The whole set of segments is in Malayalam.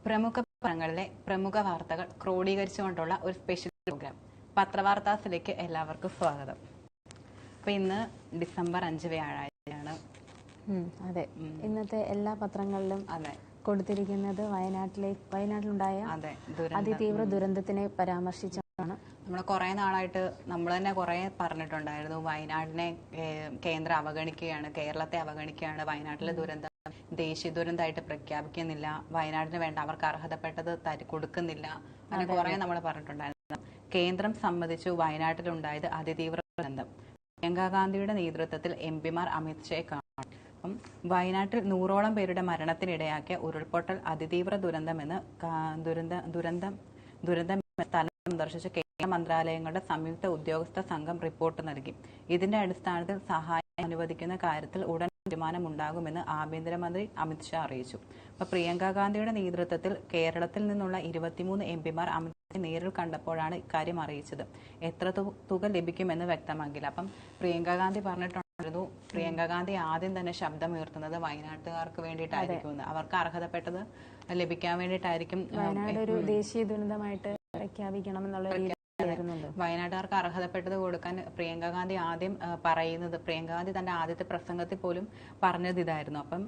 പ്രമുഖ പത്രങ്ങളിലെ പ്രമുഖ വാർത്തകൾ ക്രോഡീകരിച്ചുകൊണ്ടുള്ള ഒരു സ്പെഷ്യൽ പ്രോഗ്രാം പത്രവാർത്താസിലേക്ക് എല്ലാവർക്കും സ്വാഗതം. അപ്പൊ ഇന്ന് ഡിസംബർ 5 വ്യാഴാഴ്ചയാണ്. അതെ, ഇന്നത്തെ എല്ലാ പത്രങ്ങളിലും കൊടുത്തിരിക്കുന്നത് വയനാട്ടിലുണ്ടായ അതിതീവ്ര ദുരന്തത്തിനെ പരാമർശിച്ചാണ്. നമ്മൾ കുറെ നാളായിട്ട് നമ്മൾ തന്നെ കുറെ പറഞ്ഞിട്ടുണ്ടായിരുന്നു, വയനാടിനെ കേന്ദ്രം അവഗണിക്കുകയാണ്, കേരളത്തെ അവഗണിക്കുകയാണ്, വയനാട്ടിലെ ദുരന്തം ദേശീയ ദുരന്തമായിട്ട് പ്രഖ്യാപിക്കുന്നില്ല, വയനാടിന് വേണ്ട അവർക്ക് അർഹതപ്പെട്ടത് കൊടുക്കുന്നില്ല, അങ്ങനെ കുറെ നമ്മൾ പറഞ്ഞിട്ടുണ്ടായിരുന്നു. കേന്ദ്രം സമ്മതിച്ചു വയനാട്ടിലുണ്ടായത് അതിതീവ്ര ദുരന്തം. പ്രിയങ്ക ഗാന്ധിയുടെ നേതൃത്വത്തിൽ എംപിമാർ അമിത്ഷായെ കാണും. അപ്പം വയനാട്ടിൽ 100ഓളം പേരുടെ മരണത്തിനിടയാക്കിയ ഉരുൾപൊട്ടൽ അതിതീവ്ര ദുരന്തമെന്ന് ദുരന്തം സ്ഥലം സന്ദർശിച്ച കേന്ദ്ര മന്ത്രാലയങ്ങളുടെ സംയുക്ത ഉദ്യോഗസ്ഥ സംഘം റിപ്പോർട്ട് നൽകി. ഇതിന്റെ അടിസ്ഥാനത്തിൽ സഹായം അനുവദിക്കുന്ന കാര്യത്തിൽ ഉടൻ തീരുമാനമുണ്ടാകുമെന്ന് ആഭ്യന്തരമന്ത്രി അമിത്ഷാ അറിയിച്ചു. അപ്പൊ പ്രിയങ്ക ഗാന്ധിയുടെ നേതൃത്വത്തിൽ കേരളത്തിൽ നിന്നുള്ള 23 എംപിമാർ അമിത്ഷായെ നേരിൽ കണ്ടപ്പോഴാണ് ഇക്കാര്യം അറിയിച്ചത്. എത്ര തുക ലഭിക്കുമെന്ന് വ്യക്തമാക്കില്ല. അപ്പം പ്രിയങ്ക ഗാന്ധി പറഞ്ഞിട്ടുണ്ടായിരുന്നു, പ്രിയങ്ക ഗാന്ധി ആദ്യം തന്നെ ശബ്ദമുയർത്തുന്നത് വയനാട്ടുകാർക്ക് വേണ്ടിയിട്ടായിരിക്കും, അവർക്ക് അർഹതപ്പെട്ടത് ലഭിക്കാൻ വേണ്ടിയിട്ടായിരിക്കും. വയനാട് ഒരു ദേശീയ ദുരന്തമായിട്ട് പ്രഖ്യാപിക്കണം എന്നുള്ള വയനാട്ടുകാർക്ക് അർഹതപ്പെട്ടത് കൊടുക്കാൻ പ്രിയങ്ക ഗാന്ധി ആദ്യം പറയുന്നത്, പ്രിയങ്ക ഗാന്ധി തന്റെ ആദ്യത്തെ പ്രസംഗത്തിൽ പോലും പറഞ്ഞത് ഇതായിരുന്നു. അപ്പം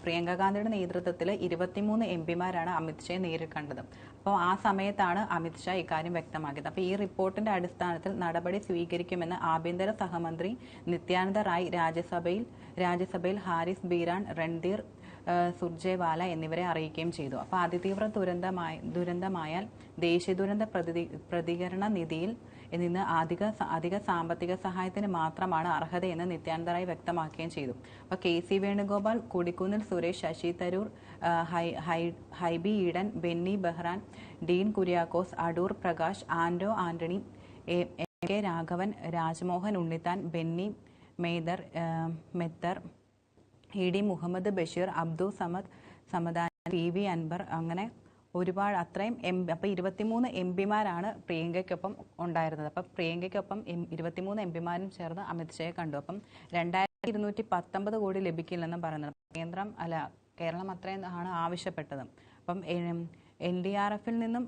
പ്രിയങ്ക ഗാന്ധിയുടെ നേതൃത്വത്തിൽ 23 എംപിമാരാണ് അമിത്ഷായെ നേരിൽ കണ്ടത്. അപ്പോൾ ആ സമയത്താണ് അമിത്ഷാ ഇക്കാര്യം വ്യക്തമാക്കിയത്. അപ്പോൾ ഈ റിപ്പോർട്ടിന്റെ അടിസ്ഥാനത്തിൽ നടപടി സ്വീകരിക്കുമെന്ന് ആഭ്യന്തര സഹമന്ത്രി നിത്യാനന്ദ റായ് രാജ്യസഭയിൽ ഹാരിസ് ബീരാൻ, രൺധീർ സുർജേവാല എന്നിവരെ അറിയിക്കുകയും ചെയ്തു. അപ്പോൾ അതിതീവ്ര ദുരന്തമായാൽ ദേശീയ ദുരന്ത പ്രതികരണ നിധിയിൽ നിന്ന് അധിക സാമ്പത്തിക സഹായത്തിന് മാത്രമാണ് അർഹതയെന്ന് നിത്യാനന്ദ റായ് വ്യക്തമാക്കുകയും ചെയ്തു. അപ്പോൾ KC Venugopal, Kodikunnil Suresh, Sasi Tharoor, Hibi Eden, Benny Behanan, Dean Kuriakose, Adoor Prakash, Anto Antony, MK Raghavan, Rajmohan Unnithan, Benny Mather, ED Muhammad Basheer, Abdul Samadani, PV Anwar, അങ്ങനെ ഒരുപാട് അത്രയും അപ്പോൾ 23 എംപിമാരാണ് പ്രിയങ്കയ്ക്കൊപ്പം ഉണ്ടായിരുന്നത്. അപ്പം പ്രിയങ്കയ്ക്കൊപ്പം 23 എംപിമാരും ചേർന്ന് അമിത്ഷായെ കണ്ടു. അപ്പം 2219 കോടി ലഭിക്കില്ലെന്നും പറയുന്നത് കേരളം അത്രയും ആണ് ആവശ്യപ്പെട്ടത്. അപ്പം NDRFിൽ നിന്നും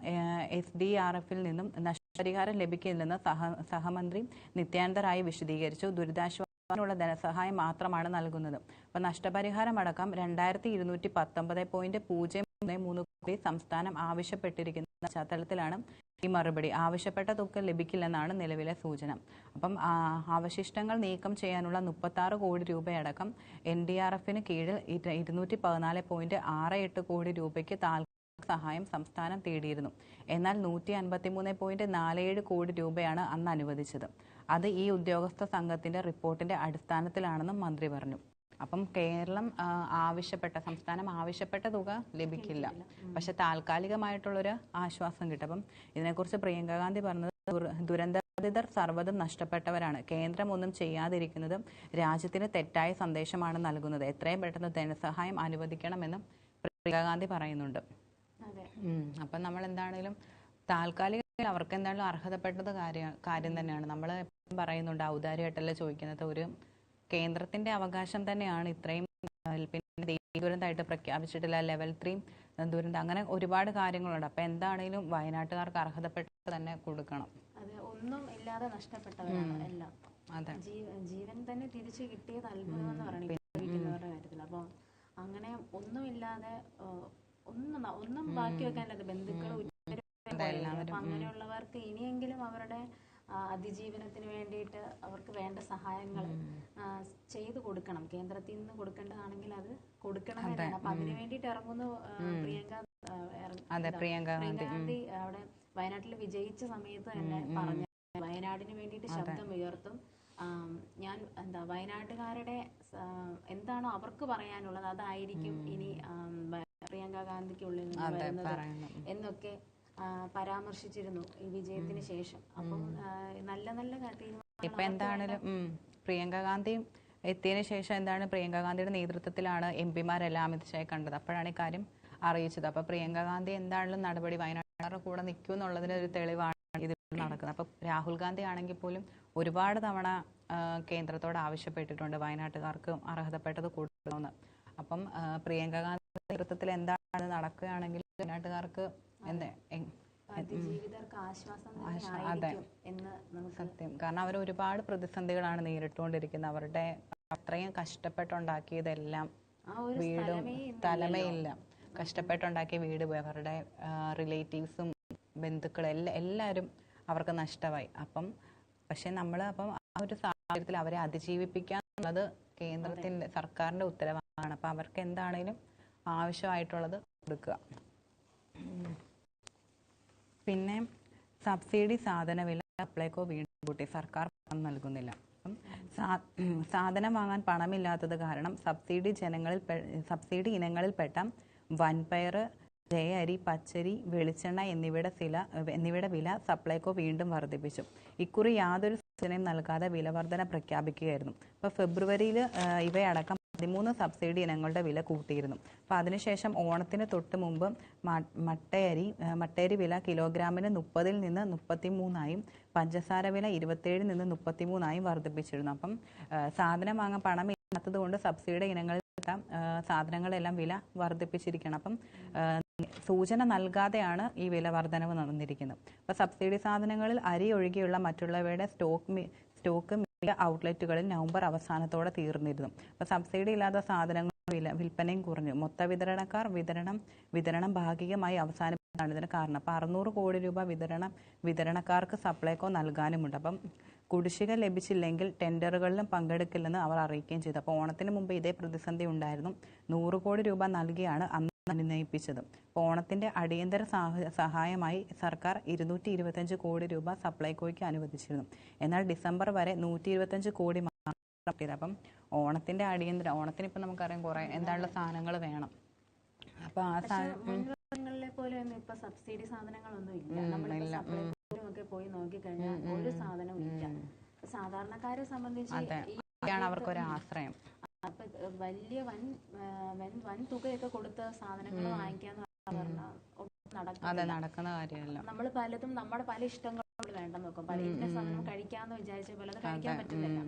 SDRFിൽ നിന്നും നഷ്ടപരിഹാരം ലഭിക്കില്ലെന്ന് സഹമന്ത്രി നിത്യാനന്ദ റായ് വിശദീകരിച്ചു. ദുരിതാശ്വാസത്തിനുള്ള ധനസഹായം മാത്രമാണ് നൽകുന്നത്. അപ്പം നഷ്ടപരിഹാരം അടക്കം 2219.033 കോടി സംസ്ഥാനം ആവശ്യപ്പെട്ടിരിക്കുന്ന പശ്ചാത്തലത്തിലാണ് ഈ മറുപടി. ആവശ്യപ്പെട്ട തുക ലഭിക്കില്ലെന്നാണ് നിലവിലെ സൂചന. അപ്പം അവശിഷ്ടങ്ങൾ നീക്കം ചെയ്യാനുള്ള 36 കോടി രൂപയടക്കം NDRFിന് കീഴിൽ 214.68 കോടി രൂപയ്ക്ക് താൽക്കാലിക സഹായം സംസ്ഥാനം തേടിയിരുന്നു. എന്നാൽ 153.47 കോടി രൂപയാണ് അന്ന് അനുവദിച്ചത്. അത് ഈ ഉദ്യോഗസ്ഥ സംഘത്തിന്റെ റിപ്പോർട്ടിന്റെ അടിസ്ഥാനത്തിലാണെന്നും മന്ത്രി പറഞ്ഞു. അപ്പം സംസ്ഥാനം ആവശ്യപ്പെട്ട തുക ലഭിക്കില്ല, പക്ഷെ താൽക്കാലികമായിട്ടുള്ളൊരു ആശ്വാസം കിട്ടും. അപ്പം ഇതിനെക്കുറിച്ച് പ്രിയങ്ക ഗാന്ധി പറഞ്ഞത്, ദുരന്തബാധിതർ സർവ്വതും നഷ്ടപ്പെട്ടവരാണ്, കേന്ദ്രം ഒന്നും ചെയ്യാതിരിക്കുന്നത് രാജ്യത്തിന് തെറ്റായ സന്ദേശമാണ് നൽകുന്നത്, എത്രയും പെട്ടെന്ന് ധനസഹായം അനുവദിക്കണമെന്നും പ്രിയങ്ക ഗാന്ധി പറയുന്നുണ്ട്. അപ്പം നമ്മൾ എന്താണെങ്കിലും താൽക്കാലിക അവർക്ക് എന്തായാലും അർഹതപ്പെട്ടത് കാര്യം തന്നെയാണ്. നമ്മൾ പറയുന്നുണ്ട്, ഔദാര്യമായിട്ടല്ല ചോദിക്കുന്നത്, ഒരു കേന്ദ്രത്തിന്റെ അവകാശം തന്നെയാണ്. ഇത്രയും പിന്നെ ദേശീയ ദുരന്തമായിട്ട് പ്രഖ്യാപിച്ചിട്ടില്ല, ലെവൽ 3 ദുരന്തം, അങ്ങനെ ഒരുപാട് കാര്യങ്ങളുണ്ട്. അപ്പൊ എന്താണെങ്കിലും വയനാട്ടുകാർക്ക് അർഹതപ്പെട്ടത് തന്നെ കൊടുക്കണം. അതെ, ഒന്നും ഇല്ലാതെ നഷ്ടപ്പെട്ടവരാണ് എല്ലാം. അതെ, ജീവൻ തന്നെ തിരിച്ചു കിട്ടിയത് അത്ഭുതം എന്ന് പറയുന്നവരുടെ കാര്യത്തിൽ. അപ്പം അങ്ങനെ ഒന്നുമില്ലാതെ ഒന്നും ബാക്കി വെക്കാനില്ല, ബന്ധുക്കൾ അങ്ങനെയുള്ളവർക്ക് ഇനിയെങ്കിലും അവരുടെ അതിജീവനത്തിന് വേണ്ടിയിട്ട് അവർക്ക് വേണ്ട സഹായങ്ങൾ ചെയ്തു കൊടുക്കണം. കേന്ദ്രത്തിൽ നിന്ന് കൊടുക്കേണ്ടതാണെങ്കിൽ അത് കൊടുക്കണം തന്നെയാണ്. അപ്പൊ അതിനു വേണ്ടിയിട്ട് ഇറങ്ങുന്നു പ്രിയങ്ക ഗാന്ധി. അവിടെ വയനാട്ടിൽ വിജയിച്ച സമയത്ത് തന്നെ പറഞ്ഞു, വയനാടിന് വേണ്ടിയിട്ട് ശബ്ദം ഉയർത്തും, ഞാൻ വയനാട്ടുകാരുടെ എന്താണോ അവർക്ക് പറയാനുള്ളത് അതായിരിക്കും ഇനി പ്രിയങ്ക ഗാന്ധിക്കുള്ളിൽ നിന്ന് വരുന്നത് എന്നൊക്കെ പരാമർശിച്ചിരുന്നു ഈ വിജയത്തിന് ശേഷം. അപ്പം നല്ല ഇപ്പൊ എന്താണെങ്കിലും പ്രിയങ്ക ഗാന്ധി എത്തിയതിനു ശേഷം എന്താണ്, പ്രിയങ്ക ഗാന്ധിയുടെ നേതൃത്വത്തിലാണ് എംപിമാരെല്ലാം അമിത്ഷായെ കണ്ടത്. അപ്പോഴാണ് ഈ കാര്യം അറിയിച്ചത്. അപ്പൊ പ്രിയങ്ക ഗാന്ധി എന്താണെങ്കിലും നടപടി വയനാട്ടുകാരുടെ കൂടെ നിൽക്കും എന്നുള്ളതിന് ഒരു തെളിവാണ് ഇത് നടക്കുന്നത്. അപ്പൊ രാഹുൽ ഗാന്ധി ആണെങ്കിൽ പോലും ഒരുപാട് തവണ കേന്ദ്രത്തോട് ആവശ്യപ്പെട്ടിട്ടുണ്ട് വയനാട്ടുകാർക്ക് അർഹതപ്പെട്ടത് കൊടുക്കണമെന്ന്. അപ്പം പ്രിയങ്ക ഗാന്ധി നേതൃത്വത്തിൽ എന്താണ് നടക്കുകയാണെങ്കിൽ വയനാട്ടുകാർക്ക് എന്താ അതിജീവിതർക്ക് ആശ്വാസം തന്നെയായിരിക്കും എന്ന് നമുക്ക് സത്യം. കാരണം അവർ ഒരുപാട് പ്രതിസന്ധികളാണ് നേരിട്ടുകൊണ്ടിരിക്കുന്നത്. അവരുടെ അത്രയും കഷ്ടപ്പെട്ടുണ്ടാക്കിയതെല്ലാം വീടും സ്ഥലമേയില്ല. കഷ്ടപ്പെട്ടുണ്ടാക്കിയ വീട് പോയി, അവരുടെ റിലേറ്റീവ്സും ബന്ധുക്കളും എല്ലാവരും അവർക്ക് നഷ്ടമായി. പക്ഷെ നമ്മൾ ആ ഒരു സാഹചര്യത്തിൽ അവരെ അതിജീവിപ്പിക്കാന്നുള്ളത് കേന്ദ്രത്തിന്റെ സർക്കാരിന്റെ ഉത്തരവാദിത്തമാണ്. അപ്പം അവർക്ക് എന്താണേലും ആവശ്യമായിട്ടുള്ളത് കൊടുക്കുക. പിന്നെ സബ്സിഡി സാധന വില സപ്ലൈകോ വീണ്ടും കൂട്ടി, സർക്കാർ പണം നൽകുന്നില്ല. അപ്പം സാധനം വാങ്ങാൻ പണമില്ലാത്തത് കാരണം സബ്സിഡി ഇനങ്ങളിൽപ്പെട്ട വൻപയർ, ജയഅരി, പച്ചരി, വെളിച്ചെണ്ണ എന്നിവയുടെ വില സപ്ലൈകോ വീണ്ടും വർദ്ധിപ്പിച്ചു. ഇക്കുറി യാതൊരു സൂചനയും നൽകാതെ വില വർധന പ്രഖ്യാപിക്കുകയായിരുന്നു. അപ്പോൾ ഫെബ്രുവരിയിൽ ഇവയടക്കം 13 സബ്സിഡി ഇനങ്ങളുടെ വില കൂട്ടിയിരുന്നു. അപ്പോൾ അതിനുശേഷം ഓണത്തിന് തൊട്ട് മുമ്പ് മട്ടയരി വില കിലോഗ്രാമിന് 30-ൽ നിന്ന് 33-ആയും പഞ്ചസാര വില 27-ൽ നിന്ന് 33-ആയും വർദ്ധിപ്പിച്ചിരുന്നു. അപ്പം സാധനം വാങ്ങാൻ പണമില്ലാത്തത് കൊണ്ട് സബ്സിഡി ഇനങ്ങളിൽ സാധനങ്ങളെല്ലാം വില വർദ്ധിപ്പിച്ചിരിക്കണം. അപ്പം സൂചന നൽകാതെയാണ് ഈ വില വർധനവ് നടന്നിരിക്കുന്നത്. അപ്പോൾ സബ്സിഡി സാധനങ്ങളിൽ അരി ഒഴികെയുള്ള മറ്റുള്ളവയുടെ സ്റ്റോക്ക് മിക്ക ഔട്ട്ലെറ്റുകളിൽ നവംബർ അവസാനത്തോടെ തീർന്നിരുന്നു. അപ്പോൾ സബ്സിഡി ഇല്ലാത്ത സാധനങ്ങൾ വിൽപ്പനയും കുറഞ്ഞു. മൊത്ത വിതരണക്കാർ വിതരണം ഭാഗികമായി അവസാനിപ്പിച്ചതാണ് ഇതിന് കാരണം. അപ്പോൾ 600 കോടി രൂപ വിതരണക്കാർക്ക് സപ്ലൈകോ നൽകാനുമുണ്ട്. അപ്പം കുടിശ്ശിക ലഭിച്ചില്ലെങ്കിൽ ടെൻഡറുകളിലും പങ്കെടുക്കില്ലെന്ന് അവർ അറിയിക്കുകയും ചെയ്തു. അപ്പോൾ ഓണത്തിന് മുമ്പ് ഇതേ പ്രതിസന്ധി ഉണ്ടായിരുന്നു. 100 കോടി രൂപ നൽകിയാണ് അന്ന് നിർണയിപ്പിച്ചത്. അപ്പോൾ ഓണത്തിന്റെ അടിയന്തര സഹായമായി സർക്കാർ 225 കോടി രൂപ സപ്ലൈകോയ്ക്ക് അനുവദിച്ചിരുന്നു. എന്നാൽ ഡിസംബർ വരെ 125 കോടി മാത്രം. അപ്പം ഓണത്തിന് ഇപ്പം നമുക്കറിയാം കുറെ എന്താണുള്ള സാധനങ്ങൾ വേണം. അപ്പൊ ആ സാധനങ്ങളിലെ പോലെ ഒന്നും ഇപ്പൊ സബ്സിഡി സാധനങ്ങളൊന്നും ഇല്ല. ഒക്കെ പോയി നോക്കിക്കഴിഞ്ഞാൽ ഒരു സാധനവും ഇല്ല. സാധാരണക്കാരെ സംബന്ധിച്ച് അവർക്കൊരു ആശ്രയം. അപ്പൊ വലിയ വൻ തുകയൊക്കെ കൊടുത്ത സാധനങ്ങൾ വാങ്ങിക്കാന്ന് പറഞ്ഞാൽ നടക്കുന്ന കാര്യമല്ല. നമ്മൾ പലതും നമ്മുടെ പല ഇഷ്ടങ്ങളും വേണ്ടെന്ന് നോക്കും. പല ഇന്ന സാധനം കഴിക്കാന്ന് വിചാരിച്ച പോലെ അത് കഴിക്കാൻ പറ്റുന്നില്ല.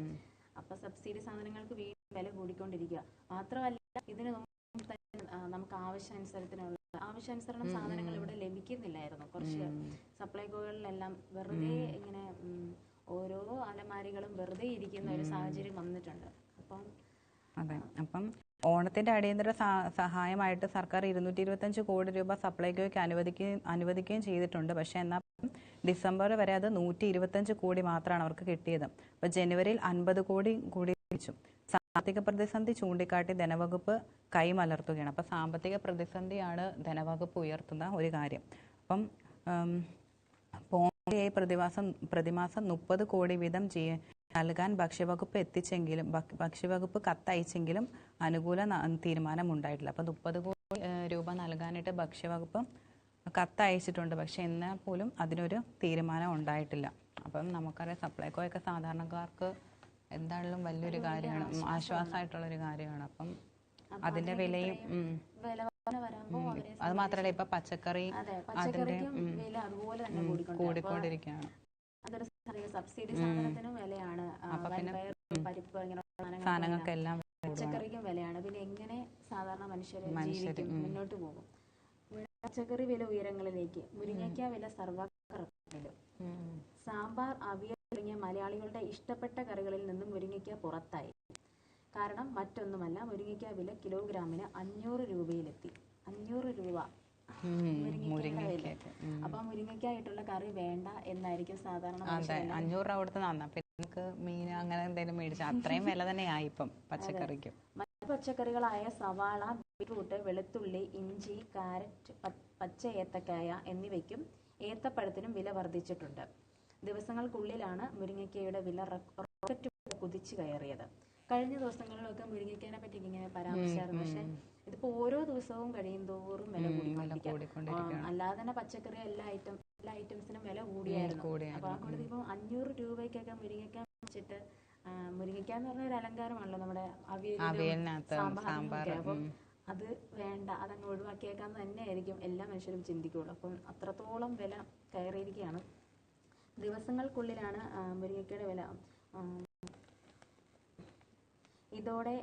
അപ്പൊ സബ്സിഡി സാധനങ്ങൾക്ക് വീണ്ടും വില കൂടിക്കൊണ്ടിരിക്കുക. മാത്രമല്ല ഇതിന് നമുക്ക് ആവശ്യാനുസരണം സാധനങ്ങൾ ഇവിടെ ലഭിക്കുന്നില്ലായിരുന്നു. കുറച്ച് സപ്ലൈകോകളിലെല്ലാം വെറുതെ ഇങ്ങനെ ഓരോ അലമാരികളും വെറുതെ ഇരിക്കുന്ന ഒരു സാഹചര്യം വന്നിട്ടുണ്ട്. അപ്പം ഓണത്തിന്റെ അടിയന്തര സഹായമായിട്ട് സർക്കാർ 225 കോടി രൂപ സപ്ലൈകോയ്ക്ക് അനുവദിക്കുകയും ചെയ്തിട്ടുണ്ട്. പക്ഷെ എന്നാൽ ഡിസംബർ വരെ അത് 125 കോടി മാത്രമാണ് അവർക്ക് കിട്ടിയത്. അപ്പോൾ ജനുവരിയിൽ 50 കോടി കൂടി ലഭിച്ചു. സാമ്പത്തിക പ്രതിസന്ധി ചൂണ്ടിക്കാട്ടി ധനവകുപ്പ് കൈമലർത്തുകയാണ്. അപ്പം സാമ്പത്തിക പ്രതിസന്ധിയാണ് ധനവകുപ്പ് ഉയർത്തുന്ന ഒരു കാര്യം. അപ്പം പോണ്ടിയായി പ്രതിമാസം 30 കോടി വീതം നൽകാൻ ഭക്ഷ്യവകുപ്പ് കത്തയച്ചെങ്കിലും അനുകൂല തീരുമാനം ഉണ്ടായിട്ടില്ല. അപ്പം 30 കോടി രൂപ നൽകാനായിട്ട് ഭക്ഷ്യവകുപ്പ് കത്തയച്ചിട്ടുണ്ട്. പക്ഷെ എന്നാൽ പോലും അതിനൊരു തീരുമാനം ഉണ്ടായിട്ടില്ല. അപ്പം നമുക്കറിയാം സപ്ലൈകോയൊക്കെ സാധാരണക്കാർക്ക് എന്തായാലും വലിയൊരു കാര്യമാണ്, ആശ്വാസമായിട്ടുള്ളൊരു കാര്യമാണ്. അപ്പം അതിന്റെ വിലയും അത് മാത്രമല്ല ഇപ്പൊ പച്ചക്കറി അതിന്റെ കൂടിക്കൊണ്ടിരിക്കുകയാണ്. സബ്സിഡി സാധനത്തിനും വിലയാണ്, പരിപ്പ് സാധനങ്ങൾക്കെല്ലാം പച്ചക്കറിക്കും വിലയാണ്. പിന്നെ എങ്ങനെ സാധാരണ മനുഷ്യർ ജീവിക്കും, മുന്നോട്ട് പോകും? പച്ചക്കറി വില ഉയരങ്ങളിലേക്ക്. മുരിങ്ങയ്ക്ക വില സർവ്വകർമ്മയിലും. സാമ്പാർ, അവിയൽ തുടങ്ങിയ മലയാളികളുടെ ഇഷ്ടപ്പെട്ട കറികളിൽ നിന്നും മുരിങ്ങയ്ക്ക പുറത്തായി. കാരണം മറ്റൊന്നുമല്ല, മുരിങ്ങയ്ക്ക വില കിലോഗ്രാമിന് 500 രൂപയിലെത്തി. 500 രൂപ മുരിങ്ങയ്ക്കയുടെ വില. അപ്പൊ മുരിങ്ങയ്ക്കായിട്ടുള്ള കറി വേണ്ട എന്നായിരിക്കും സാധാരണ 500 രൂപ കൊടുത്ത് നമുക്ക് മീൻ അങ്ങനെ എന്തെങ്കിലും മേടിച്ചാൽ അത്രയും വില തന്നെയായി ഇപ്പം പച്ചക്കറിക്ക്. മറ്റു പച്ചക്കറികളായ സവാള, ബീറ്റ്റൂട്ട്, വെളുത്തുള്ളി, ഇഞ്ചി, കാരറ്റ്, പച്ച ഏത്തക്കായ എന്നിവയ്ക്കും ഏത്തപ്പഴത്തിനും വില വർദ്ധിച്ചിട്ടുണ്ട്. ദിവസങ്ങൾക്കുള്ളിലാണ് മുരിങ്ങയ്ക്കയുടെ വില റോക്കറ്റ് കുതിച്ചു കയറിയത്. കഴിഞ്ഞ ദിവസങ്ങളിലൊക്കെ മുരിങ്ങയ്ക്കനെ പറ്റി ഇങ്ങനെ പരാമർശിച്ചായിരുന്നു. പക്ഷെ ഇതിപ്പോ ഓരോ ദിവസവും കഴിയും തോറും വില കൂടിക്കൊണ്ടിരിക്കും. അല്ലാതെ തന്നെ പച്ചക്കറി എല്ലാ ഐറ്റംസിനും വില കൂടിയായിരുന്നു. അപ്പൊ ആ കൂടി ഇപ്പൊ 500 രൂപയ്ക്കൊക്കെ മുരിങ്ങയ്ക്ക വെച്ചിട്ട്, മുരിങ്ങയ്ക്ക എന്ന് പറഞ്ഞ ഒരു അലങ്കാരമാണല്ലോ നമ്മുടെ സാമ്പാറിനൊക്കെ. അപ്പം അത് വേണ്ട, അതങ്ങ് ഒഴിവാക്കിയേക്കാന്ന് തന്നെയായിരിക്കും എല്ലാ മനുഷ്യരും ചിന്തിക്കുള്ളൂ. അപ്പം അത്രത്തോളം വില കയറിയിരിക്കുകയാണ്. ദിവസങ്ങൾക്കുള്ളിലാണ് മുരിങ്ങയ്ക്കയുടെ വില. ഇതോടെ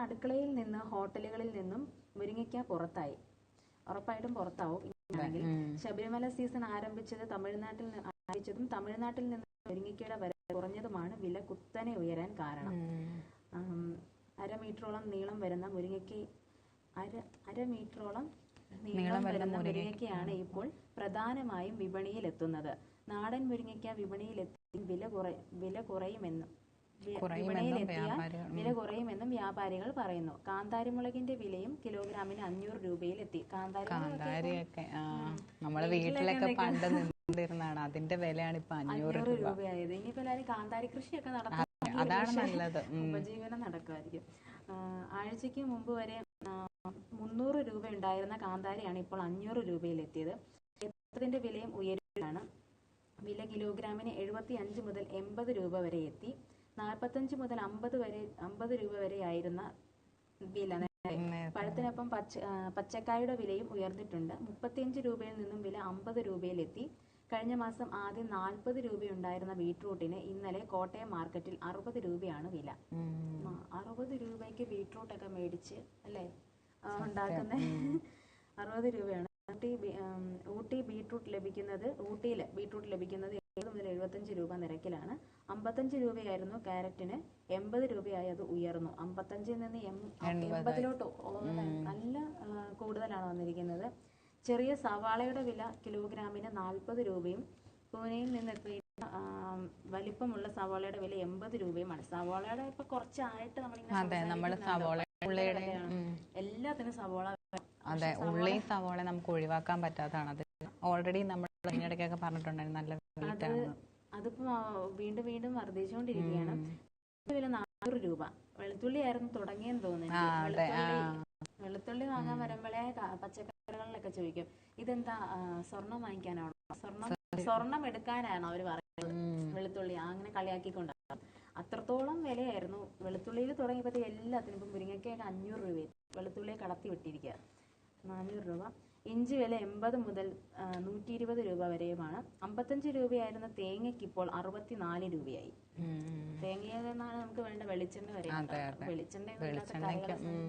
അടുക്കളയിൽ നിന്ന് ഹോട്ടലുകളിൽ നിന്നും മുരിങ്ങയ്ക്ക പുറത്തായി. ഉറപ്പായിട്ടും പുറത്താവും ഇങ്ങനെയാണെങ്കിൽ. ശബരിമല സീസൺ ആരംഭിച്ചതും തമിഴ്നാട്ടിൽ നിന്ന് മുരിങ്ങയ്ക്കയുടെ വരവ് കുറഞ്ഞതുമാണ് വില കുത്തനെ ഉയരാൻ കാരണം. അരമീറ്ററോളം നീളം വരുന്ന മുരിങ്ങയ്ക്കയാണ് ഇപ്പോൾ പ്രധാനമായും വിപണിയിലെത്തുന്നത്. നാടൻ മുരിങ്ങയ്ക്ക വിപണിയിലെത്തി വില കുറയുമെന്നും വ്യാപാരികൾ പറയുന്നു. കാന്താരിമുളകിന്റെ വിലയും കിലോഗ്രാമിന് 500 രൂപയിൽ എത്തി. കാന്താരിയൊക്കെ നമ്മള് വീട്ടിലൊക്കെ പണ്ട് നിന്നിരുന്നാണ്, അതിന്റെ വിലയാണ് ഇപ്പൊ 500 രൂപയായത്. ഇനിയിപ്പോ എല്ലാവരും കാന്താരി കൃഷിയൊക്കെ നടത്താൻ അതാണ് നല്ലത്, ഉപജീവനം നടക്കുമായിരിക്കും. ആഴ്ചക്ക് മുമ്പ് വരെ 300 രൂപ ഉണ്ടായിരുന്ന കാന്താരിയാണ് ഇപ്പോൾ 500 രൂപയിൽ എത്തിയത്. യന്ത്രത്തിന്റെ വിലയും ഉയരുകയാണ്. വില കിലോഗ്രാമിന് 75 മുതൽ 80 രൂപ വരെ എത്തി. 45 മുതൽ 50 രൂപ വരെ ആയിരുന്ന വില. പഴത്തിനൊപ്പം പച്ചക്കായുടെ വിലയും ഉയർന്നിട്ടുണ്ട്. 35 രൂപയിൽ നിന്നും വില 50 രൂപയിലെത്തി. കഴിഞ്ഞ മാസം ആദ്യം 40 രൂപയുണ്ടായിരുന്ന ബീട്രൂട്ടിന് ഇന്നലെ കോട്ടയം മാർക്കറ്റിൽ 60 രൂപയാണ് വില. 60 രൂപയ്ക്ക് ബീട്രൂട്ടൊക്കെ മേടിച്ച് അല്ലേ ഉണ്ടാക്കുന്ന 60 രൂപയാണ്. ഊട്ടിയിൽ ബീട്രൂട്ട് ലഭിക്കുന്നത് 70 മുതൽ 75 രൂപ നിരക്കിലാണ്. 55 രൂപയായിരുന്നു ക്യാരറ്റിന്, 80 രൂപയായി അത് ഉയർന്നു. 55 നിന്ന് 80 നല്ല കൂടുതലാണ് വന്നിരിക്കുന്നത്. ചെറിയ സവാളയുടെ വില കിലോഗ്രാമിന് 40 രൂപയും പൂനെയിൽ നിന്ന് വലിപ്പമുള്ള സവാളയുടെ വില 80 രൂപയുമാണ്. സവാളയുടെ ഇപ്പൊ കുറച്ചായിട്ട് എല്ലാത്തിനും സവാള. അതെ, ഉള്ളി സവാള നമുക്ക് ഒഴിവാക്കാൻ പറ്റാത്തതാണ്. അത് ഓൾറെഡി നമ്മൾ ഇതിനിടയ്ക്കൊക്കെ പറഞ്ഞിട്ടുണ്ടായിരുന്നു നല്ല അതിപ്പോ വീണ്ടും വർദ്ധിച്ചുകൊണ്ടിരിക്കുകയാണ്. വില 400 രൂപ. വെളുത്തുള്ളി ആയിരുന്നു തുടങ്ങിയെന്ന് തോന്നുന്നു. വെളുത്തുള്ളി വാങ്ങാൻ വരുമ്പോഴേ പച്ചക്കറികളിലൊക്കെ ചോദിക്കും, ഇതെന്താ സ്വർണം വാങ്ങിക്കാനാണോ, സ്വർണം എടുക്കാനാണോ അവര് പറയുന്നത്. വെളുത്തുള്ളി അങ്ങനെ കളിയാക്കിക്കൊണ്ടാണ്. അത്രത്തോളം വിലയായിരുന്നു വെളുത്തുള്ളിയിൽ തുടങ്ങിയപ്പോഴത്തെ എല്ലാത്തിനും. ഇപ്പം മുരിങ്ങയ്ക്കൊക്കെ 500 രൂപയും വെളുത്തുള്ളിയെ കടത്തി വിട്ടിരിക്കുക. 400 രൂപ. ഇഞ്ചി വില 80 മുതൽ 120 രൂപ വരെയുമാണ്. 55 രൂപയായിരുന്ന തേങ്ങയ്ക്ക് ഇപ്പോൾ 64 രൂപയായി. തേങ്ങയിൽ നിന്നാണ് നമുക്ക് വേണ്ട വെളിച്ചെണ്ണ വരെ. വെളിച്ചെണ്ണ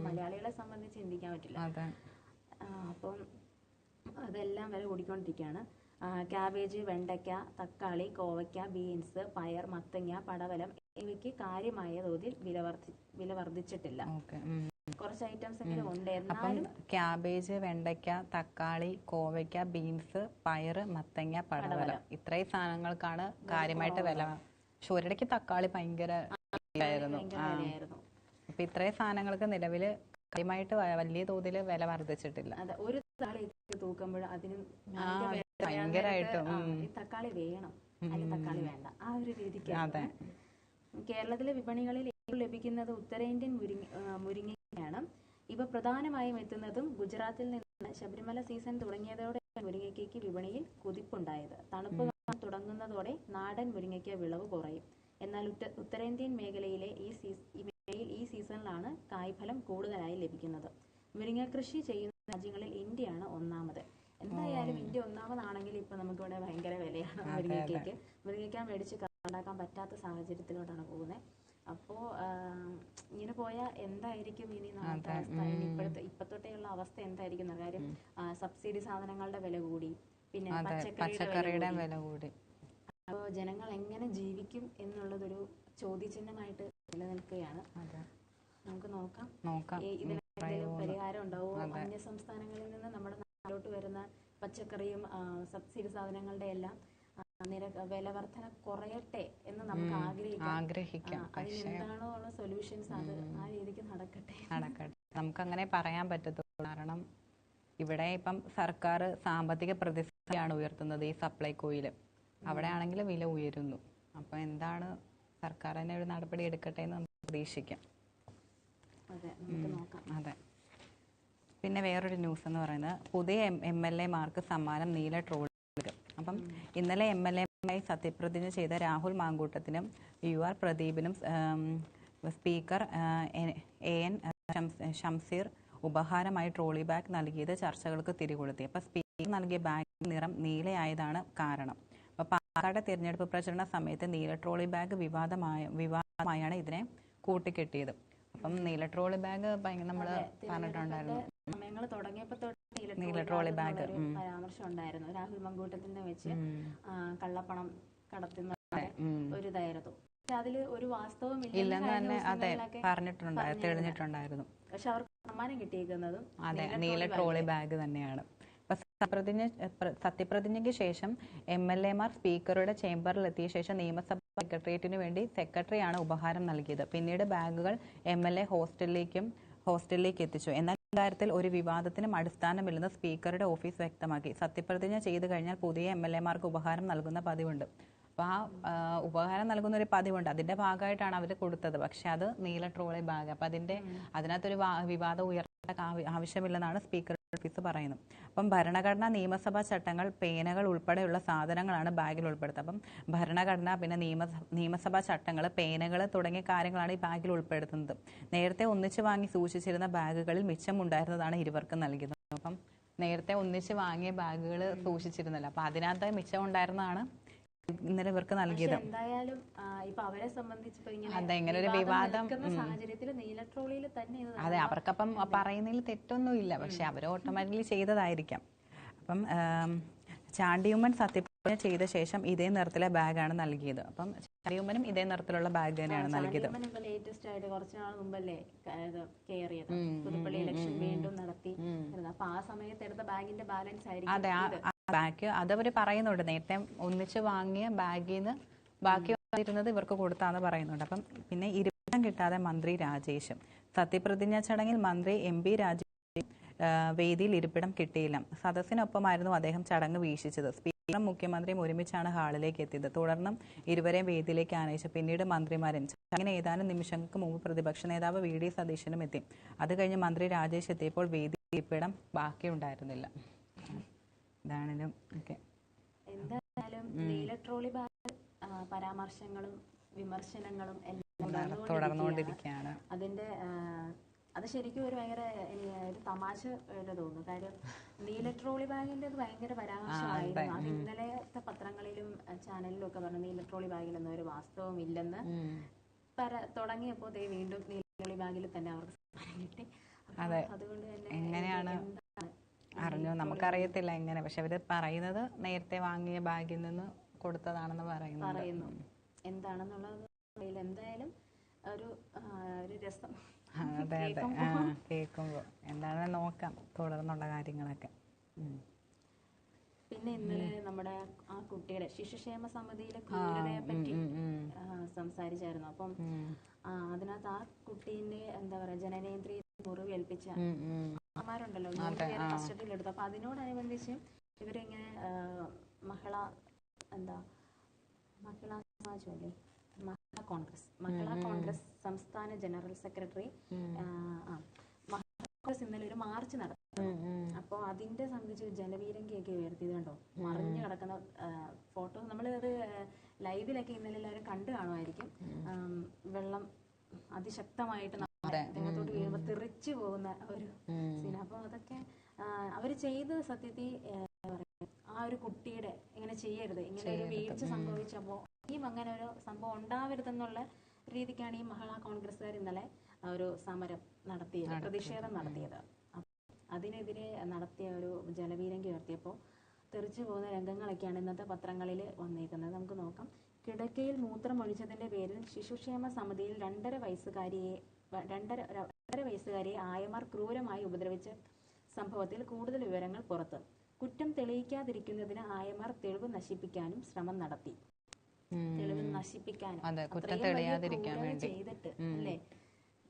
മലയാളികളെ സംബന്ധിച്ച് ചിന്തിക്കാൻ പറ്റില്ല. അപ്പം അതെല്ലാം വില കൂടിക്കൊണ്ടിരിക്കുകയാണ്. ക്യാബേജ്, വെണ്ടയ്ക്ക, തക്കാളി, കോവയ്ക്ക, ബീൻസ്, പയർ, മത്തങ്ങ, പടവലം ഇവയ്ക്ക് കാര്യമായ തോതിൽ വില വർദ്ധിച്ചിട്ടില്ല. കുറച്ച് ഐറ്റംസ് എങ്കിലും ഉണ്ട്. എന്നാലും ക്യാബേജ്, വെണ്ടയ്ക്ക, തക്കാളി, കോവയ്ക്ക, ബീൻസ്, പയർ, മത്തങ്ങ, പടവലം ഇത്രയും സാധനങ്ങൾക്കാണ് കാര്യമായിട്ട് വില. പക്ഷെ ഒരിടയ്ക്ക് തക്കാളി ഭയങ്കര വിലയായിരുന്നു. അപ്പൊ ഇത്രയും സാധനങ്ങൾക്ക് നിലവില് കാര്യമായിട്ട് വലിയ തോതിൽ വില വർദ്ധിച്ചിട്ടില്ല. ഒരു തക്കാളി തൂക്കുമ്പോൾ അതിന് ഭയങ്കരമായിട്ടും തക്കാളി വേണം, അല്ലെങ്കിൽ തക്കാളി വേണ്ട, ആ ഒരു രീതിക്ക്. കേരളത്തിലെ വിപണികളിൽ ലഭിക്കുന്നത് ഉത്തരേന്ത്യൻ മുരിങ്ങയാണ്. ഇവ പ്രധാനമായും എത്തുന്നതും ഗുജറാത്തിൽ നിന്നാണ്. ശബരിമല സീസൺ തുടങ്ങിയതോടെ മുരിങ്ങയ്ക്ക് വിപണിയിൽ കുതിപ്പുണ്ടായത്. തണുപ്പ് തുടങ്ങുന്നതോടെ നാടൻ മുരിങ്ങയ്ക്ക് വിളവ് കുറയും. എന്നാൽ ഉത്തരേന്ത്യൻ മേഖലയിലെ ഈ സീസണിലാണ് കായ്ഫലം കൂടുതലായി ലഭിക്കുന്നത്. മുരിങ്ങ കൃഷി ചെയ്യുന്ന രാജ്യങ്ങളിൽ ഇന്ത്യയാണ് ഒന്നാമത്. എന്തായാലും ഇന്ത്യ ഒന്നാമതാണെങ്കിൽ ഇപ്പൊ നമുക്കിവിടെ ഭയങ്കര വിലയാണ് മുരിങ്ങയ്ക്ക്. മുരിങ്ങയ്ക്ക മേടിച്ച് ഉണ്ടാക്കാൻ പറ്റാത്ത സാഹചര്യത്തിലോട്ടാണ് പോകുന്നത്. അപ്പോ ഇങ്ങനെ പോയാൽ എന്തായിരിക്കും ഇനി നമ്മുടെ അവസ്ഥ? ഇപ്പത്തൊട്ടേയുള്ള അവസ്ഥ എന്തായിരിക്കും? കാര്യം സബ്സിഡി സാധനങ്ങളുടെ വില കൂടി, പിന്നെ പച്ചക്കറിയുടെ വില കൂടി. അപ്പോൾ ജനങ്ങൾ എങ്ങനെ ജീവിക്കും എന്നുള്ളതൊരു ചോദ്യചിഹ്നമായിട്ട് നിലനിൽക്കുകയാണ്. നമുക്ക് നോക്കാം ഇതിനെന്തെങ്കിലും പരിഹാരം ഉണ്ടാവുമോ. അന്യ സംസ്ഥാനങ്ങളിൽ നിന്ന് നമ്മുടെ നാട്ടിലോട്ട് വരുന്ന പച്ചക്കറിയും സബ്സിഡി സാധനങ്ങളുടെ എല്ലാം വില വർധന കുറയട്ടെ എന്ന് നമുക്ക് ആഗ്രഹിക്കാം. അതിനെന്താണോ ഉള്ള സൊല്യൂഷൻസ് അത് ആ രീതിക്ക് നടക്കട്ടെ. നമുക്കങ്ങനെ പറയാൻ പറ്റത്തുള്ളൂ. കാരണം ഇവിടെ ഇപ്പം സർക്കാർ സാമ്പത്തിക പ്രതിസന്ധിയാണ് ഉയർത്തുന്നത് ഈ സപ്ലൈകോയില്. അവിടെ ആണെങ്കിൽ വില ഉയരുന്നു. അപ്പൊ എന്താണ് സർക്കാർ തന്നെ ഒരു നടപടി എടുക്കട്ടെ എന്ന് നമുക്ക് പ്രതീക്ഷിക്കാം. അതെ. പിന്നെ വേറൊരു ന്യൂസ് എന്ന് പറയുന്നത് പുതിയ MLA-മാർക്ക് സമ്മാനം നീല ട്രോളി. അപ്പം ഇന്നലെ MLA-മായി സത്യപ്രതിജ്ഞ ചെയ്ത രാഹുൽ മാങ്കൂട്ടത്തിനും UR പ്രദീപിനും സ്പീക്കർ AN ഷംസീർ ഉപഹാരമായി ട്രോളി ബാഗ് നൽകിയത് ചർച്ചകൾക്ക് തിരികൊളുത്തി. അപ്പം സ്പീക്കർ നൽകിയ ബാഗിന്റെ നിറം നീലയായതാണ് കാരണം. അപ്പോൾ പാലക്കാട് തിരഞ്ഞെടുപ്പ് പ്രചരണ സമയത്ത് നീല ട്രോളി ബാഗ് വിവാദമായാണ് ഇതിനെ കൂട്ടിക്കെട്ടിയത്. അപ്പം നീല ട്രോളി ബാഗ് നമ്മൾ പറഞ്ഞിട്ടുണ്ടായിരുന്നു. സമയങ്ങൾ തുടങ്ങിയപ്പോൾ നീല ട്രോളി ബാഗ് ഒരു പരാമർശം ഉണ്ടായിരുന്നു. രാഹുൽ മങ്കൂട്ടത്തിനെ വെച്ച് കള്ളപ്പണം കടത്തുന്ന ഒരു ഇതായിരുന്നു. പക്ഷെ അതില് ഒരു വാസ്തവം ഇല്ലെന്ന് തന്നെ അതെ തെളിഞ്ഞിട്ടുണ്ടായിരുന്നു. പക്ഷെ അവർക്ക് സമ്മാനം കിട്ടിയിരിക്കുന്നതും അതെ നീല ട്രോളി ബാഗ് തന്നെയാണ്. സത്യപ്രതിജ്ഞയ്ക്ക് ശേഷം MLA-മാർ സ്പീക്കറുടെ ചേംബറിലെത്തിയ ശേഷം നിയമസഭാ സെക്രട്ടേറിയറ്റിനു വേണ്ടി സെക്രട്ടറിയാണ് ഉപഹാരം നൽകിയത്. പിന്നീട് ബാഗുകൾ MLA ഹോസ്റ്റലിലേക്ക് എത്തിച്ചു. എന്നാൽ ഇക്കാര്യത്തിൽ ഒരു വിവാദത്തിനും അടിസ്ഥാനമില്ലെന്ന് സ്പീക്കറുടെ ഓഫീസ് വ്യക്തമാക്കി. സത്യപ്രതിജ്ഞ ചെയ്തു കഴിഞ്ഞാൽ പുതിയ MLA-മാർക്ക് ഉപഹാരം നൽകുന്ന പതിവുണ്ട്. അപ്പോൾ ആ ഉപഹാരം നൽകുന്ന ഒരു പതിവുണ്ട്. അതിന്റെ ഭാഗമായിട്ടാണ് അവർ കൊടുത്തത്. പക്ഷെ അത് നീല ട്രോളി ബാഗ്. അപ്പം അതിനകത്തൊരു വിവാദം ഉയർത്തേണ്ട ആവശ്യമില്ലെന്നാണ് സ്പീക്കർ ഓഫീസ് പറയുന്നത്. അപ്പം ഭരണഘടന, നിയമസഭാ ചട്ടങ്ങൾ, പേനകൾ ഉൾപ്പെടെയുള്ള സാധനങ്ങളാണ് ബാഗിൽ ഉൾപ്പെടുത്തുന്നത്. അപ്പം ഭരണഘടന, പിന്നെ നിയമസഭാ ചട്ടങ്ങൾ, പേനകൾ തുടങ്ങിയ കാര്യങ്ങളാണ് ഈ ബാഗിൽ ഉൾപ്പെടുത്തുന്നത്. നേരത്തെ ഒന്നിച്ച് വാങ്ങി സൂക്ഷിച്ചിരുന്ന ബാഗുകളിൽ മിച്ചമുണ്ടായിരുന്നതാണ് ഇരുവർക്കും നൽകിയത്. അപ്പം നേരത്തെ ഒന്നിച്ച് വാങ്ങിയ ബാഗുകൾ സൂക്ഷിച്ചിരുന്നല്ലോ, അപ്പം അതിനകത്ത് മിച്ചം ഉണ്ടായിരുന്നതാണ് ഇന്നലെ ഇവർക്ക് നൽകിയത്. എന്തായാലും ഇപ്പൊ അവരെ സംബന്ധിച്ച് ഇങ്ങനെ ഒരു വിവാദം സാഹചര്യത്തിൽ നീല ട്രോളിയിൽ തന്നെ അതെ അവർക്കപ്പം പറയുന്നതിൽ തെറ്റൊന്നുമില്ല. പക്ഷെ അവർ ഓട്ടോമാറ്റിക്കലി ചെയ്തതായിരിക്കാം. അപ്പം ചാണ്ടിയുമ്മൻ സത്യപ്രതിജ്ഞ ചെയ്ത ശേഷം ഇതേ നിറത്തിലെ ബാഗാണ് നൽകിയത്. അപ്പം ചാണ്ടിയുമ്മനും ഇതേ നിറത്തിലുള്ള ബാഗ് തന്നെയാണ് നൽകിയത്. ലേറ്റസ്റ്റ് ആയിട്ട് കുറച്ച് നാൾ മുമ്പല്ലേ കയറിയത്, പുതുപ്പള്ളി ഇലക്ഷൻ വീണ്ടും നടത്തി. അപ്പൊ ആ സമയത്ത് എടുത്ത ബാഗിന്റെ ബാലൻസ് ആയിരിക്കും. അതെ ബാഗ് അതവർ പറയുന്നുണ്ട്. നേരത്തെ ഒന്നിച്ച് വാങ്ങിയ ബാഗിൽ നിന്ന് ബാക്കി വന്നിരുന്നത് ഇവർക്ക് കൊടുത്താന്ന് പറയുന്നുണ്ട്. അപ്പം പിന്നെ ഇരിപ്പിടം കിട്ടാതെ മന്ത്രി രാജേഷും. സത്യപ്രതിജ്ഞാ ചടങ്ങിൽ മന്ത്രി MP രാജേഷ് വേദിയിൽ ഇരിപ്പിടം കിട്ടിയില്ല. സദസ്സിനൊപ്പമായിരുന്നു അദ്ദേഹം ചടങ്ങ് വീക്ഷിച്ചത്. സ്പീക്കറും മുഖ്യമന്ത്രിയും ഒരുമിച്ചാണ് ഹാളിലേക്ക് എത്തിയത്. തുടർന്ന് ഇരുവരെയും വേദിയിലേക്ക് ആനയിച്ചു. പിന്നീട് മന്ത്രിമാരും. ചടങ്ങിന് ഏതാനും നിമിഷങ്ങൾക്ക് മുമ്പ് പ്രതിപക്ഷ നേതാവ് VD സതീശനും എത്തി. അത് കഴിഞ്ഞ് മന്ത്രി രാജേഷ് എത്തിയപ്പോൾ വേദിയിൽ ഇരിപ്പിടം ബാക്കിയുണ്ടായിരുന്നില്ല. എന്തായാലും നീല ട്രോളി ബാഗ് പരാമർശങ്ങളും വിമർശനങ്ങളും എല്ലാം തുടർന്നുകൊണ്ടിരിക്കുകയാണ്. അത് ശരിക്കും ഒരു ഭയങ്കര ഒരു തമാശ തോന്നുന്നു. കാര്യം നീല ട്രോളി ബാഗിന്റെ ഭയങ്കര പരാമർശമായിരുന്നു. അത് ഇന്നലത്തെ പത്രങ്ങളിലും ചാനലിലും ഒക്കെ പറഞ്ഞു നീല ട്രോളി ബാഗിലൊന്നും ഒരു വാസ്തവം ഇല്ലെന്ന് തുടങ്ങിയപ്പോൾ വീണ്ടും നീല ട്രോളി ബാഗിൽ തന്നെ അവർക്ക് കിട്ടി. അതുകൊണ്ട് തന്നെ എങ്ങനെയാണ് അറിഞ്ഞു നമുക്കറിയത്തില്ല എങ്ങനെ. പക്ഷെ അവര് പറയുന്നത് നേരത്തെ വാങ്ങിയ ബാഗിൽ നിന്ന് കൊടുത്തതാണെന്ന് പറയുന്നു. എന്താണെന്നുള്ളത് എന്തായാലും ഒരു രസം. അതെ കേൾക്കുമ്പോ എന്താണെന്ന് നോക്കാം തുടർന്നുള്ള കാര്യങ്ങളൊക്കെ. പിന്നെ ഇന്നലെ നമ്മുടെ ആ കുട്ടിയുടെ ശിശുക്ഷേമ സമിതിയിലെ ക്രൂരതയെ പറ്റി സംസാരിച്ചായിരുന്നു. അപ്പം അതിനകത്ത് ആ കുട്ടീന്റെ എന്താ പറയാ ജനനേന്ദ്രിയ മുറിവേൽപ്പിച്ച അമ്മമാരുണ്ടല്ലോ, 3 പേരെ കസ്റ്റഡിയിലെടുത്തു. അപ്പൊ അതിനോടനുബന്ധിച്ച് ഇവരിങ്ങനെ മഹിളാ സമാജമല്ലേ മഹിളാ കോൺഗ്രസ് സംസ്ഥാന ജനറൽ സെക്രട്ടറി കോൺഗ്രസ് ഇന്നലെ ഒരു മാർച്ച് നടത്തി. അപ്പോൾ അതിന്റെ സംബന്ധിച്ച് ജലപീരങ്കിയൊക്കെ ഉയർത്തിയത് കണ്ടോ, മറിഞ്ഞു കിടക്കുന്ന ഫോട്ടോ. നമ്മളത് ലൈവിലൊക്കെ ഇന്നലെ എല്ലാവരും കണ്ടു കാണുമായിരിക്കും. വെള്ളം അതിശക്തമായിട്ട് ദേഹത്തോട്ട് വീഴുമ്പോൾ തെറിച്ചു പോകുന്ന ഒരു സീൻ. അപ്പോൾ അതൊക്കെ അവർ ചെയ്ത് സത്യത്തിൽ ആ ഒരു കുട്ടിയുടെ ഇങ്ങനെ ചെയ്യരുത്, ഇങ്ങനെ ഒരു വീഴ്ച സംഭവിച്ചപ്പോൾ ഇനിയും അങ്ങനെ ഒരു സംഭവം ഉണ്ടാവരുതെന്നുള്ള രീതിക്കാണ് ഈ മഹിളാ കോൺഗ്രസ്സുകാർ ഇന്നലെ ഒരു സമരം നടത്തിയത്, പ്രതിഷേധം നടത്തിയത്. അതിനെതിരെ നടത്തിയ ഒരു ജലപീരങ്കി ഉയർത്തിയപ്പോൾ തെറിച്ചു പോകുന്ന രംഗങ്ങളൊക്കെയാണ് ഇന്നത്തെ പത്രങ്ങളിൽ വന്നിരിക്കുന്നത്. നമുക്ക് നോക്കാം. കിടക്കയിൽ മൂത്രമൊഴിച്ചതിന്റെ പേരിൽ ശിശുക്ഷേമ സമിതിയിൽ 2.5 വയസ്സുകാരിയെ ആയമാർ ക്രൂരമായി ഉപദ്രവിച്ച സംഭവത്തിൽ കൂടുതൽ വിവരങ്ങൾ പുറത്ത്. കുറ്റം തെളിയിക്കാതിരിക്കുന്നതിന് ആയമാർ തെളിവ് നശിപ്പിക്കാനും ശ്രമം നടത്തി. തെളിവ് നശിപ്പിക്കാനും ചെയ്തിട്ട് അല്ലേ,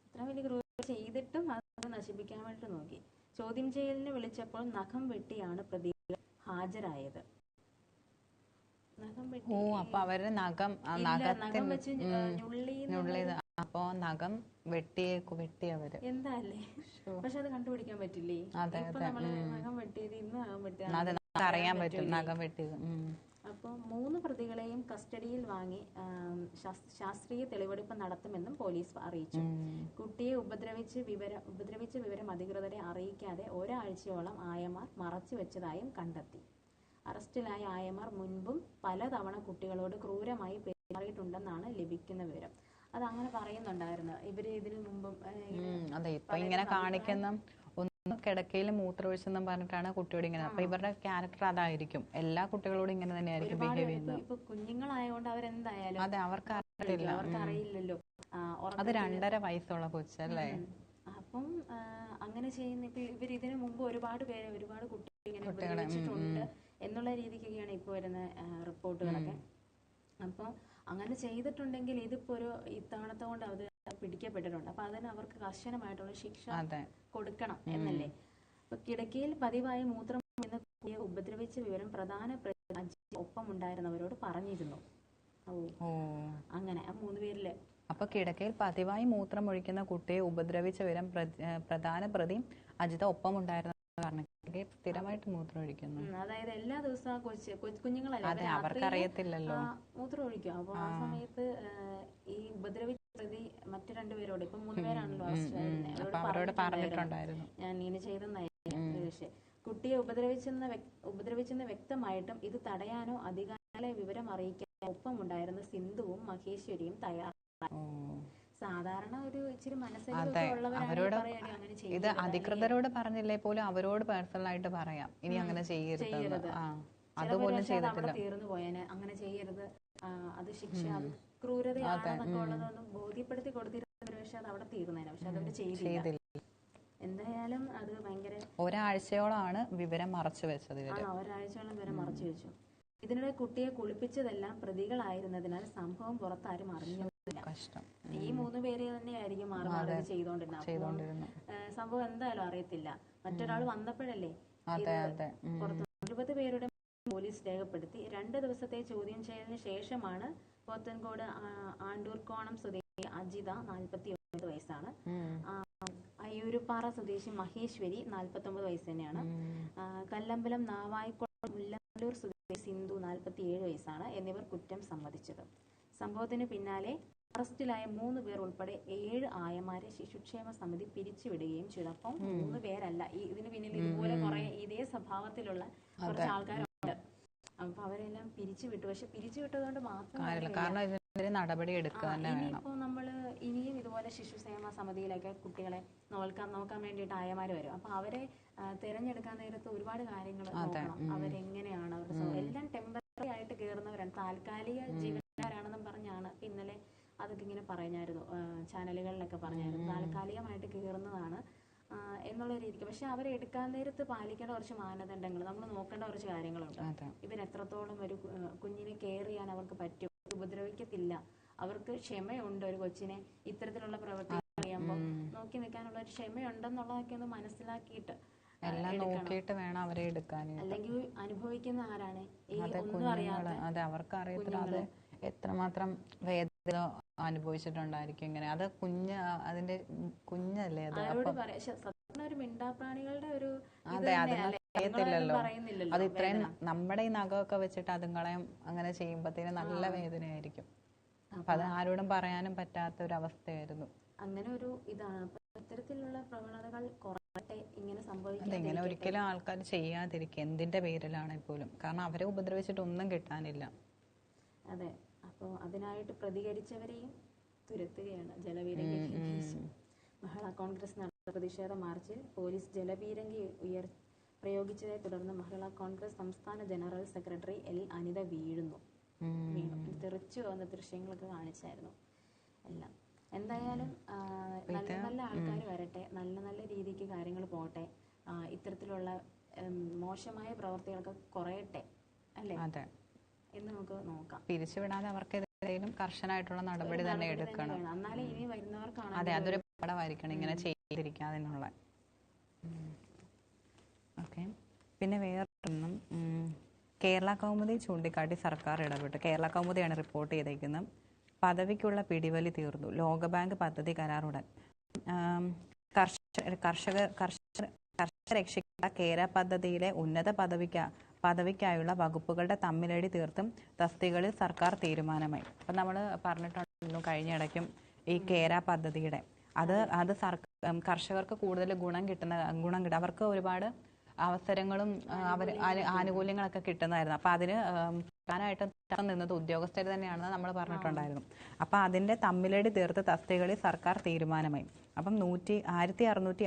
ഇത്ര വലിയ ക്രൂരത ചെയ്തിട്ടും അത് നശിപ്പിക്കാൻ വേണ്ടി നോക്കി. ചോദ്യം ചെയ്യലിന് വിളിച്ചപ്പോൾ നഖം വെട്ടിയാണ് പ്രതികൾ ഹാജരായത്. നഖം വെച്ച് അപ്പൊ നഖം വെട്ടിയവര് എന്താ അല്ലേ. പക്ഷെ അത് കണ്ടുപിടിക്കാൻ പറ്റില്ലേ. ഇപ്പൊ നമ്മള് നഖം വെട്ടിയത് ഇന്ന് നഖം വെട്ടിയത് അറിയാൻ പറ്റും. നഖം വെട്ടിയത്. അപ്പോൾ 3 പ്രതികളെയും കസ്റ്റഡിയിൽ വാങ്ങി ശാസ്ത്രീയ തെളിവെടുപ്പ് നടത്തുമെന്നും പോലീസ് അറിയിച്ചു. കുട്ടിയെ ഉപദ്രവിച്ച വിവരം അധികൃതരെ അറിയിക്കാതെ ഒരാഴ്ചയോളം ആയമാർ മറച്ചു വെച്ചതായും കണ്ടെത്തി. അറസ്റ്റിലായ ആയമാർ മുൻപും പലതവണ കുട്ടികളോട് ക്രൂരമായി പെരുമാറിയിട്ടുണ്ടെന്നാണ് ലഭിക്കുന്ന വിവരം. അത് അങ്ങനെ പറയുന്നുണ്ടായിരുന്നു ഇവര് ഇതിനു മുമ്പും. അതെ ഇപ്പൊ ഇങ്ങനെ കാണിക്കുന്ന കിടക്കയിൽ മൂത്രമൊഴിച്ചെന്നും പറഞ്ഞിട്ടാണ് കുട്ടിയോട് ഇങ്ങനെ. അപ്പൊ ഇവരുടെ ക്യാരക്ടർ അതായിരിക്കും, എല്ലാ കുട്ടികളോടും ഇങ്ങനെ തന്നെയായിരിക്കും ബിഹേവ് ചെയ്യുന്നത്. ഇപ്പൊ കുഞ്ഞുങ്ങളായതുകൊണ്ട് അവരെന്തായാലും അതെ, അവർക്ക് അറിയില്ല. അവർക്ക് അറിയില്ലല്ലോ. അത് 2.5 വയസ്സുള്ള കൊച്ചല്ലേ. അപ്പം അങ്ങനെ ചെയ്യുന്ന ഇപ്പൊ ഇവർ ഇതിനു മുമ്പ് ഒരുപാട് കുട്ടികൾ ഇങ്ങനെ ഉപദ്രവിച്ചിട്ടുണ്ട് എന്നുള്ള രീതിക്കൊക്കെയാണ് ഇപ്പൊ വരുന്ന റിപ്പോർട്ടുകളൊക്കെ. അപ്പോൾ അങ്ങനെ ചെയ്തിട്ടുണ്ടെങ്കിൽ ഇതിപ്പോ ഒരു ഇത്തവണത്തെ കൊണ്ട് അവർ പിടിക്കപ്പെട്ടിട്ടുണ്ട്. അപ്പൊ അതിന് അവർക്ക് കർശനമായിട്ടുള്ള ശിക്ഷ കൊടുക്കണം എന്നല്ലേ. അപ്പൊ കിടക്കയിൽ പതിവായി മൂത്രം എന്ന കുട്ടിയെ ഉപദ്രവിച്ച വിവരം പ്രധാന ഒപ്പം ഉണ്ടായിരുന്നവരോട് പറഞ്ഞിരുന്നു. അങ്ങനെ ആ 3 പേരില്. അപ്പൊ കിടക്കയിൽ പതിവായി മൂത്രം ഒഴിക്കുന്ന കുട്ടിയെ ഉപദ്രവിച്ച വിവരം പ്രധാന പ്രതി അജിത ഒപ്പം ഉണ്ടായിരുന്ന സ്ഥിരമായിട്ട് മൂത്രം ഒഴിക്കുന്നു. അതായത് എല്ലാ ദിവസവും കുഞ്ഞുങ്ങളല്ലേ, അവർക്ക് അറിയത്തില്ലല്ലോ, മൂത്രം ഒഴിക്കും. അപ്പൊ ആ സമയത്ത് ഈ ഉപദ്രവിച്ച പ്രതി മറ്റു 2 പേരോട്, ഇപ്പൊ 3 പേരാണല്ലോ അവരോട് പറഞ്ഞിട്ടുണ്ടായിരുന്നു ഞാൻ ഇങ്ങനെ ചെയ്തെന്നായിരുന്നു. കുട്ടിയെ ഉപദ്രവിച്ചെന്ന് വ്യക്തമായിട്ടും ഇത് തടയാനോ അധികാരികളെ വിവരം അറിയിക്കാനോ ഒപ്പം ഉണ്ടായിരുന്ന സിന്ധുവും മഹേശ്വരിയും തയ്യാറാണ്. സാധാരണ ഒരു ഇച്ചിരി ഇത് അധികൃതരോട് പറഞ്ഞില്ലേ പോലും അവരോട് പേഴ്സണലായിട്ട് പറയാം, ഇനി അങ്ങനെ ചെയ്യരുത്. അതുപോലും ചെയ്തിട്ടില്ല. തീർന്നു പോയേനെ, അങ്ങനെ ചെയ്യരുത്, അത് ശിക്ഷ, അത് ക്രൂരതയാണെന്നൊക്കെ ഉള്ളതൊന്നും ബോധ്യപ്പെടുത്തി കൊടുത്തിരുന്ന, പക്ഷെ അത് അവിടെ തീർന്നേനെ. പക്ഷെ അതവര് ചെയ്തില്ല. എന്തായാലും അത് ഭയങ്കര ഒരാഴ്ചയോളമാണ് വിവരം മറച്ചു വെച്ചത്. ഒരാഴ്ചയോളം വിവരം മറച്ചു വെച്ചു. ഇതിനിടെ കുട്ടിയെ കുളിപ്പിച്ചതെല്ലാം പ്രതികളായിരുന്നതിനാൽ സംഭവം പുറത്താരും അറിഞ്ഞില്ല. ഈ 3 പേര് തന്നെയായിരിക്കും മാറി മാറി ചെയ്തോണ്ടിരുന്നത്. സംഭവം എന്തായാലും അറിയത്തില്ല. മറ്റൊരാൾ വന്നപ്പോഴല്ലേ പുറത്ത്. 20 പേരുടെ പോലീസ് രേഖപ്പെടുത്തി. 2 ദിവസത്തെ ചോദ്യം ചെയ്തതിനു ശേഷമാണ് പോത്തൻകോട് ആണ്ടൂർക്കോണം സ്വദേശി അജിത 49 വയസ്സാണ്, അയ്യൂരുപ്പാറ സ്വദേശി മഹേശ്വരി 49 വയസ്സ് തന്നെയാണ്, കല്ലമ്പലം നാവായിക്കുളം മുല്ലൂർ സ്വദേശി സിന്ധു 47 വയസ്സാണ് എന്നിവർ കുറ്റം സമ്മതിച്ചത്. സംഭവത്തിന് പിന്നാലെ അറസ്റ്റിലായ 3 പേർ ഉൾപ്പെടെ 7 ആയമാരെ ശിശുക്ഷേമ സമിതി പിരിച്ചുവിടുകയും ചെയ്തു. അപ്പം 3 പേരല്ല, ഇതിന് പിന്നിൽ ഇതുപോലെ കുറെ ഇതേ സ്വഭാവത്തിലുള്ള കുറച്ച് ആൾക്കാരുണ്ട്. അപ്പൊ അവരെല്ലാം പിരിച്ചുവിട്ടു. പക്ഷെ പിരിച്ചുവിട്ടതുകൊണ്ട് മാത്രം നടപടി എടുക്കുക. ഇനിയിപ്പോ നമ്മള് ഇനിയും ഇതുപോലെ ശിശുക്ഷേമ സമിതിയിലൊക്കെ കുട്ടികളെ നോക്കാൻ വേണ്ടിയിട്ട് ആയമാര് വരും. അപ്പൊ അവരെ തിരഞ്ഞെടുക്കാൻ നേരത്ത് ഒരുപാട് കാര്യങ്ങൾ നോക്കണം. അവരെങ്ങനെയാണ്, അവരുടെ എല്ലാം ടെമ്പററി ആയിട്ട് കയറുന്നവരാണ്, താൽക്കാലിക ജീവനക്കാരാണെന്നും പറഞ്ഞാണ് ഇന്നലെ അതൊക്കെ ഇങ്ങനെ പറഞ്ഞായിരുന്നു, ചാനലുകളിലൊക്കെ പറഞ്ഞായിരുന്നു, താൽക്കാലികമായിട്ട് കയറുന്നതാണ് എന്നുള്ള രീതിക്ക്. പക്ഷെ അവരെ എടുക്കാൻ നേരത്ത് പാലിക്കേണ്ട കുറച്ച് മാനദണ്ഡങ്ങൾ, നമ്മൾ നോക്കേണ്ട കുറച്ച് കാര്യങ്ങളുണ്ട്. ഇവരെത്രത്തോളം ഒരു കുഞ്ഞിനെ കെയർ ചെയ്യാൻ അവർക്ക് പറ്റും, ഉപദ്രവിക്കത്തില്ല, അവർക്ക് ക്ഷമയുണ്ട്, ഒരു കൊച്ചിനെ ഇത്തരത്തിലുള്ള പ്രവൃത്തി ചെയ്യുമ്പോൾ നോക്കി നിൽക്കാനുള്ള ഒരു ക്ഷമയുണ്ടെന്നുള്ളതൊക്കെ ഒന്ന് മനസ്സിലാക്കിയിട്ട് വേണം അവരെ എടുക്കാൻ. അല്ലെങ്കിൽ അനുഭവിക്കുന്ന ആരാണ് ഈ ഒന്നും അറിയാതെ, അവർക്ക് അറിയത്തില്ല അത് എത്രമാത്രം വേദന അനുഭവിച്ചിട്ടുണ്ടായിരിക്കും. ഇങ്ങനെ അത് അതിന്റെ കുഞ്ഞല്ലേ അത്. ഒരു മിണ്ടാപ്രാണികളുടെ ഒരു അറിയത്തില്ലല്ലോ, അത് ഇത്രയും നമ്മുടെ ഈ നഖമൊക്കെ വെച്ചിട്ട് അതുങ്ങളെ അങ്ങനെ ചെയ്യുമ്പോഴത്തേന് നല്ല വേദനയായിരിക്കും. അപ്പൊ അത് ആരോടും പറയാനും പറ്റാത്ത ഒരു അവസ്ഥയായിരുന്നു. അങ്ങനെ ഒരു ഇതാണ്. ഇത്തരത്തിലുള്ള പ്രവണതകൾ കുറയട്ടെ, ഇങ്ങനെ ഇങ്ങനെ ഒരിക്കലും ആൾക്കാർ ചെയ്യാതിരിക്കും, എന്തിന്റെ പേരിലാണെങ്കിൽ പോലും. കാരണം അവരെ ഉപദ്രവിച്ചിട്ട് ഒന്നും കിട്ടാനില്ല. അതെ. അപ്പോൾ അതിനായിട്ട് പ്രതികരിച്ചവരെയും തുരത്തുകയാണ് ജലപീരങ്കി. മഹിളാ കോൺഗ്രസ് നടത്തിയ പ്രതിഷേധ മാർച്ചിൽ പോലീസ് ജലപീരങ്കി പ്രയോഗിച്ചതിനെ തുടർന്ന് മഹിളാ കോൺഗ്രസ് സംസ്ഥാന ജനറൽ സെക്രട്ടറി എൽ അനിത വീണു. തെറിച്ചു വന്ന ദൃശ്യങ്ങളൊക്കെ കാണിച്ചായിരുന്നു എല്ലാം. എന്തായാലും നല്ല നല്ല ആൾക്കാർ വരട്ടെ, നല്ല നല്ല രീതിക്ക് കാര്യങ്ങൾ പോട്ടെ, ഇത്തരത്തിലുള്ള മോശമായ പ്രവർത്തികളൊക്കെ കുറയട്ടെ, അല്ലേ എന്ന് നമുക്ക് നോക്കാം. പിരിച്ചുവിടാതെ അവർക്കെതിരെയും കർശനമായിട്ടുള്ള നടപടി തന്നെ എടുക്കണം. എന്നാലേ ഇനി വരുന്നവർക്കാണ് അതൊരു പടമായിരിക്കണം ഇങ്ങനെ ചെയ്തിരിക്കാതിനുള്ള. ഓക്കെ. പിന്നെ വേറൊന്നും, കേരള കൗമുദി ചൂണ്ടിക്കാട്ടി സർക്കാർ ഇടപെട്ടു. കേരള കൗമുദിയാണ് റിപ്പോർട്ട് ചെയ്തേക്കുന്നത്. പദവിക്കുള്ള പിടിവലി തീർന്നു, ലോകബാങ്ക് പദ്ധതി കരാറുടൻ. കർഷക രക്ഷിക്കേണ്ട കേര പദ്ധതിയിലെ ഉന്നത പദവിക്കായുള്ള വകുപ്പുകളുടെ തമ്മിലടി തീർത്തും തസ്തികകളിൽ സർക്കാർ തീരുമാനമായി. അപ്പം നമ്മൾ പറഞ്ഞിട്ടുണ്ടായിരുന്നു കഴിഞ്ഞിടയ്ക്കും ഈ കേര പദ്ധതിയുടെ അത് കർഷകർക്ക് കൂടുതൽ ഗുണം കിട്ടും, അവർക്ക് ഒരുപാട് അവസരങ്ങളും ആനുകൂല്യങ്ങളൊക്കെ കിട്ടുന്നതായിരുന്നു. അപ്പം അതിന് പ്രധാനമായിട്ടും നിന്നത് ഉദ്യോഗസ്ഥർ തന്നെയാണെന്ന് നമ്മൾ പറഞ്ഞിട്ടുണ്ടായിരുന്നു. അപ്പം അതിന്റെ തമ്മിലടി തീർത്ത് തസ്തികകളിൽ സർക്കാർ തീരുമാനമായി. അപ്പം 1650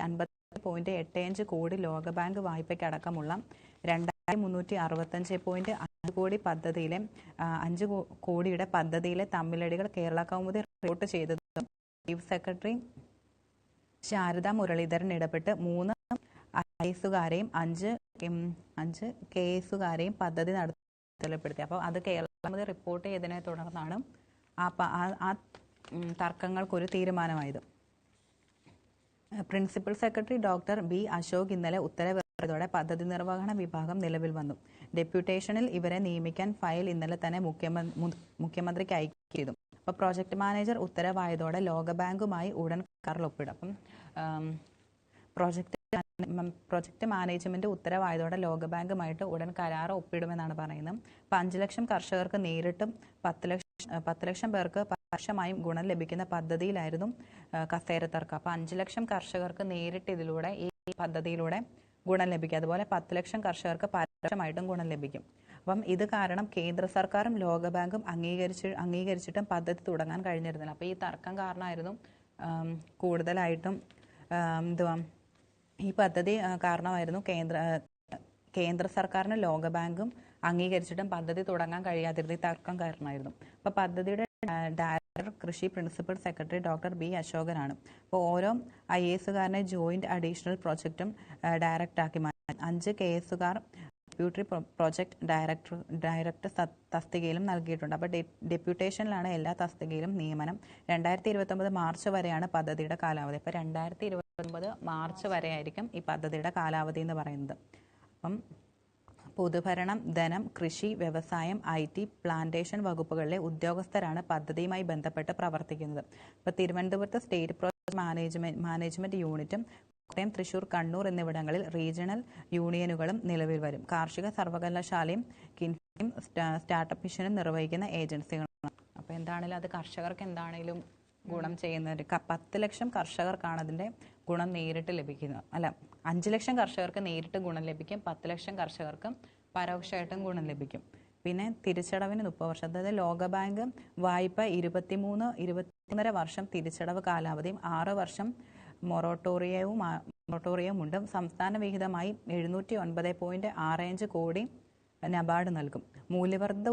80.85 കോടി ലോകബാങ്ക് വായ്പയ്ക്കടക്കമുള്ള 2365.5 കോടി പദ്ധതിയിലെ 5 കോടിയുടെ പദ്ധതിയിലെ തമ്മിലടികൾ കേരള കൗമുദി റിപ്പോർട്ട് ചെയ്തതും ചീഫ് സെക്രട്ടറി ശാരദ മുരളീധരൻ ഇടപെട്ട് 3 IASകാരെയും 5 KSകാരെയും പദ്ധതി നടത്തപ്പെടുത്തി. അപ്പോൾ അത് കേരള കൗമുദി റിപ്പോർട്ട് ചെയ്തതിനെ തുടർന്നാണ് ആ തർക്കങ്ങൾക്കൊരു തീരുമാനമായത്. Principal secretary doctor B Ashok ഇന്നലെ ഉത്തരവിറക്കിയതോടെ പദ്ധതി നിർവഹണ വിഭാഗം നിലവിൽ വന്നു. ഡെപ്യൂട്ടേഷനിൽ ഇവരെ നിയമിക്കാൻ ഫയൽ ഇന്നലെ തന്നെ മുഖ്യമന്ത്രിക്ക് അയക്കുകയും ചെയ്തു. അപ്പോൾ പ്രോജക്ട് മാനേജർ ഉത്തരവായതോടെ ലോകബാങ്കുമായി ഉടൻ കരാറിൽ ഒപ്പിടും. അപ്പം പ്രോജക്ട് മാനേജ്മെന്റ് ഉത്തരവായതോടെ ലോകബാങ്കുമായിട്ട് ഉടൻ കരാർ ഒപ്പിടുമെന്നാണ് പറയുന്നത്. അപ്പം 5 ലക്ഷം കർഷകർക്ക് നേരിട്ടും 10 ലക്ഷം പേർക്ക് പരോക്ഷമായും ഗുണം ലഭിക്കുന്ന പദ്ധതിയിലായിരുന്നു കസേര തർക്കം. അപ്പം 5 ലക്ഷം കർഷകർക്ക് നേരിട്ട് ഇതിലൂടെ ഈ പദ്ധതിയിലൂടെ ഗുണം ലഭിക്കും. അതുപോലെ 10 ലക്ഷം കർഷകർക്ക് പരോക്ഷമായിട്ടും ഗുണം ലഭിക്കും. അപ്പം ഇത് കാരണം കേന്ദ്ര സർക്കാരും ലോകബാങ്കും അംഗീകരിച്ചിട്ടും പദ്ധതി തുടങ്ങാൻ കഴിഞ്ഞിരുന്നില്ല. അപ്പോൾ ഈ തർക്കം കാരണമായിരുന്നു കൂടുതലായിട്ടും ഈ പദ്ധതി കാരണമായിരുന്നു കേന്ദ്ര സർക്കാരിനും ലോകബാങ്കും അംഗീകരിച്ചിട്ടും പദ്ധതി തുടങ്ങാൻ കഴിയാതിരുന്ന ഈ തർക്കം കാരണമായിരുന്നു. അപ്പോൾ പദ്ധതിയുടെ ഡയറക്ടർ കൃഷി പ്രിൻസിപ്പൽ സെക്രട്ടറി ഡോക്ടർ ബി അശോകനാണ്. അപ്പോൾ ഓരോ IASകാരനെ ജോയിന്റ് അഡീഷണൽ പ്രോജക്റ്റും ഡയറക്ടറാക്കി മാറ്റി. 5 KSകാർ ഡെപ്യൂട്ടി പ്രോജക്ട് ഡയറക്ടർ തസ്തികയിലും നൽകിയിട്ടുണ്ട്. അപ്പോൾ ഡെപ്യൂട്ടേഷനിലാണ് എല്ലാ തസ്തികയിലും നിയമനം. 2029 മാർച്ച് വരെയാണ് പദ്ധതിയുടെ കാലാവധി. അപ്പോൾ 2029 മാർച്ച് വരെയായിരിക്കും ഈ പദ്ധതിയുടെ കാലാവധി എന്ന് പറയുന്നത്. അപ്പം പൊതുഭരണം, ധനം, കൃഷി, വ്യവസായം, IT, പ്ലാന്റേഷൻ വകുപ്പുകളിലെ ഉദ്യോഗസ്ഥരാണ് പദ്ധതിയുമായി ബന്ധപ്പെട്ട് പ്രവർത്തിക്കുന്നത്. ഇപ്പോൾ തിരുവനന്തപുരത്ത് സ്റ്റേറ്റ് പ്രോജക്ട് മാനേജ്മെന്റ് യൂണിറ്റും കോട്ടയം, തൃശൂർ, കണ്ണൂർ എന്നിവിടങ്ങളിൽ റീജിയണൽ യൂണിയനുകളും നിലവിൽ വരും. കാർഷിക സർവകലാശാലയും കിൻഫ്രയും സ്റ്റാർട്ടപ്പ് മിഷനും നിർവഹിക്കുന്ന ഏജൻസികളാണ്. അപ്പോൾ എന്താണെങ്കിലും അത് കർഷകർക്ക് എന്താണെങ്കിലും ഗുണം ചെയ്യുന്നവർ 10 ലക്ഷം കർഷകർക്കാണ് അതിൻ്റെ ഗുണം നേരിട്ട് ലഭിക്കുന്നത്. 5 ലക്ഷം കർഷകർക്ക് നേരിട്ട് ഗുണം ലഭിക്കും, 10 ലക്ഷം കർഷകർക്ക് പരോക്ഷമായിട്ടും ഗുണം ലഭിക്കും. പിന്നെ തിരിച്ചടവിന് 30 വർഷം, അതായത് ലോകബാങ്ക് വായ്പ 23.5 വർഷം തിരിച്ചടവ് കാലാവധിയും 6 വർഷം മൊറട്ടോറിയവുമുണ്ട്. സംസ്ഥാന വിഹിതമായി 709.65 കോടി നബാർഡ് നൽകും. മൂല്യവർദ്ധിത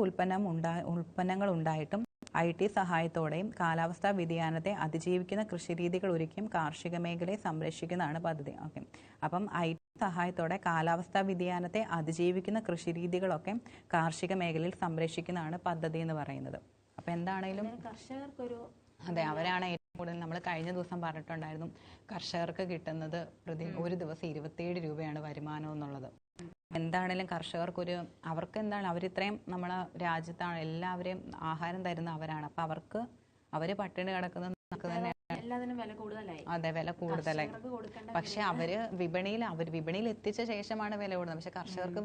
ഉൽപ്പന്നങ്ങൾ ഉണ്ടായിട്ടും IT സഹായത്തോടെയും കാലാവസ്ഥാ വ്യതിയാനത്തെ അതിജീവിക്കുന്ന കൃഷിരീതികൾ ഒരുക്കിയും കാർഷിക മേഖലയെ സംരക്ഷിക്കുന്നതാണ് പദ്ധതി. ഓക്കെ, അപ്പം IT സഹായത്തോടെ കാലാവസ്ഥാ വ്യതിയാനത്തെ അതിജീവിക്കുന്ന കൃഷിരീതികളൊക്കെ കാർഷിക മേഖലയിൽ സംരക്ഷിക്കുന്നതാണ് പദ്ധതി എന്ന് പറയുന്നത്. അപ്പം എന്താണെങ്കിലും കർഷകർക്കൊരു അതെ, അവരാണ് ഏറ്റവും കൂടുതൽ. നമ്മൾ കഴിഞ്ഞ ദിവസം പറഞ്ഞിട്ടുണ്ടായിരുന്നു കർഷകർക്ക് കിട്ടുന്നത് ഒരു ദിവസം 27 രൂപയാണ് വരുമാനം എന്നുള്ളത്. എന്താണേലും കർഷകർക്കൊരു അവർക്ക് എന്താണ് അവരിത്രയും നമ്മളെ രാജ്യത്താണ് എല്ലാവരെയും ആഹാരം തരുന്ന അവരാണ്. അപ്പം അവര് പട്ടിണി കിടക്കുന്നത് നമുക്ക് തന്നെ അതെ വില കൂടുതലായി. പക്ഷെ വിപണിയിൽ എത്തിച്ച ശേഷമാണ് വില കൂടുന്നത്. പക്ഷെ കർഷകർക്ക്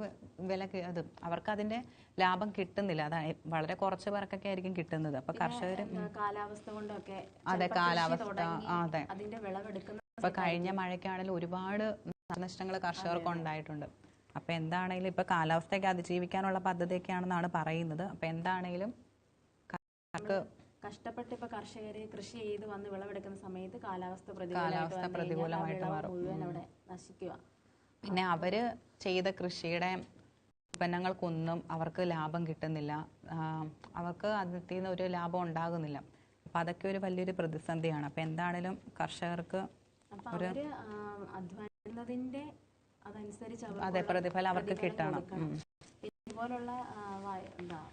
അവർക്ക് അതിന്റെ ലാഭം കിട്ടുന്നില്ല. അതാണ് വളരെ കുറച്ച് പേർക്കൊക്കെ ആയിരിക്കും കിട്ടുന്നത്. അപ്പൊ കർഷകർ കാലാവസ്ഥ കൊണ്ടൊക്കെ അതെ ഇപ്പൊ കഴിഞ്ഞ മഴയ്ക്കാണെങ്കിലും ഒരുപാട് നഷ്ടങ്ങൾ കർഷകർക്ക് ഉണ്ടായിട്ടുണ്ട്. അപ്പൊ എന്താണെങ്കിലും ഇപ്പൊ കാലാവസ്ഥയൊക്കെ അതിജീവിക്കാനുള്ള പദ്ധതിയൊക്കെയാണെന്നാണ് പറയുന്നത്. അപ്പൊ എന്താണെങ്കിലും കഷ്ടപ്പെട്ട് ഇപ്പൊ കർഷകര് കൃഷി ചെയ്ത് വന്ന് വിളവെടുക്കുന്ന സമയത്ത് കാലാവസ്ഥ പ്രതികൂലമായിട്ട് മാറും. മുഴുവൻ അവിടെ നശിക്കുക. പിന്നെ അവര് ചെയ്ത കൃഷിയുടെ ഉൽപ്പന്നങ്ങൾക്കൊന്നും അവർക്ക് ലാഭം കിട്ടുന്നില്ല. അവർക്ക് അതിൽ നിന്ന് ഒരു ലാഭം ഉണ്ടാകുന്നില്ല. അപ്പൊ അതൊക്കെ ഒരു വലിയൊരു പ്രതിസന്ധിയാണ്. അപ്പൊ എന്താണെങ്കിലും കർഷകർക്ക് ഒരു അധ്വാനിക്കുന്നതിന്റെ അതനുസരിച്ച് അതെ പ്രതിഫലം അവർക്ക് കിട്ടണം. ഇതുപോലുള്ള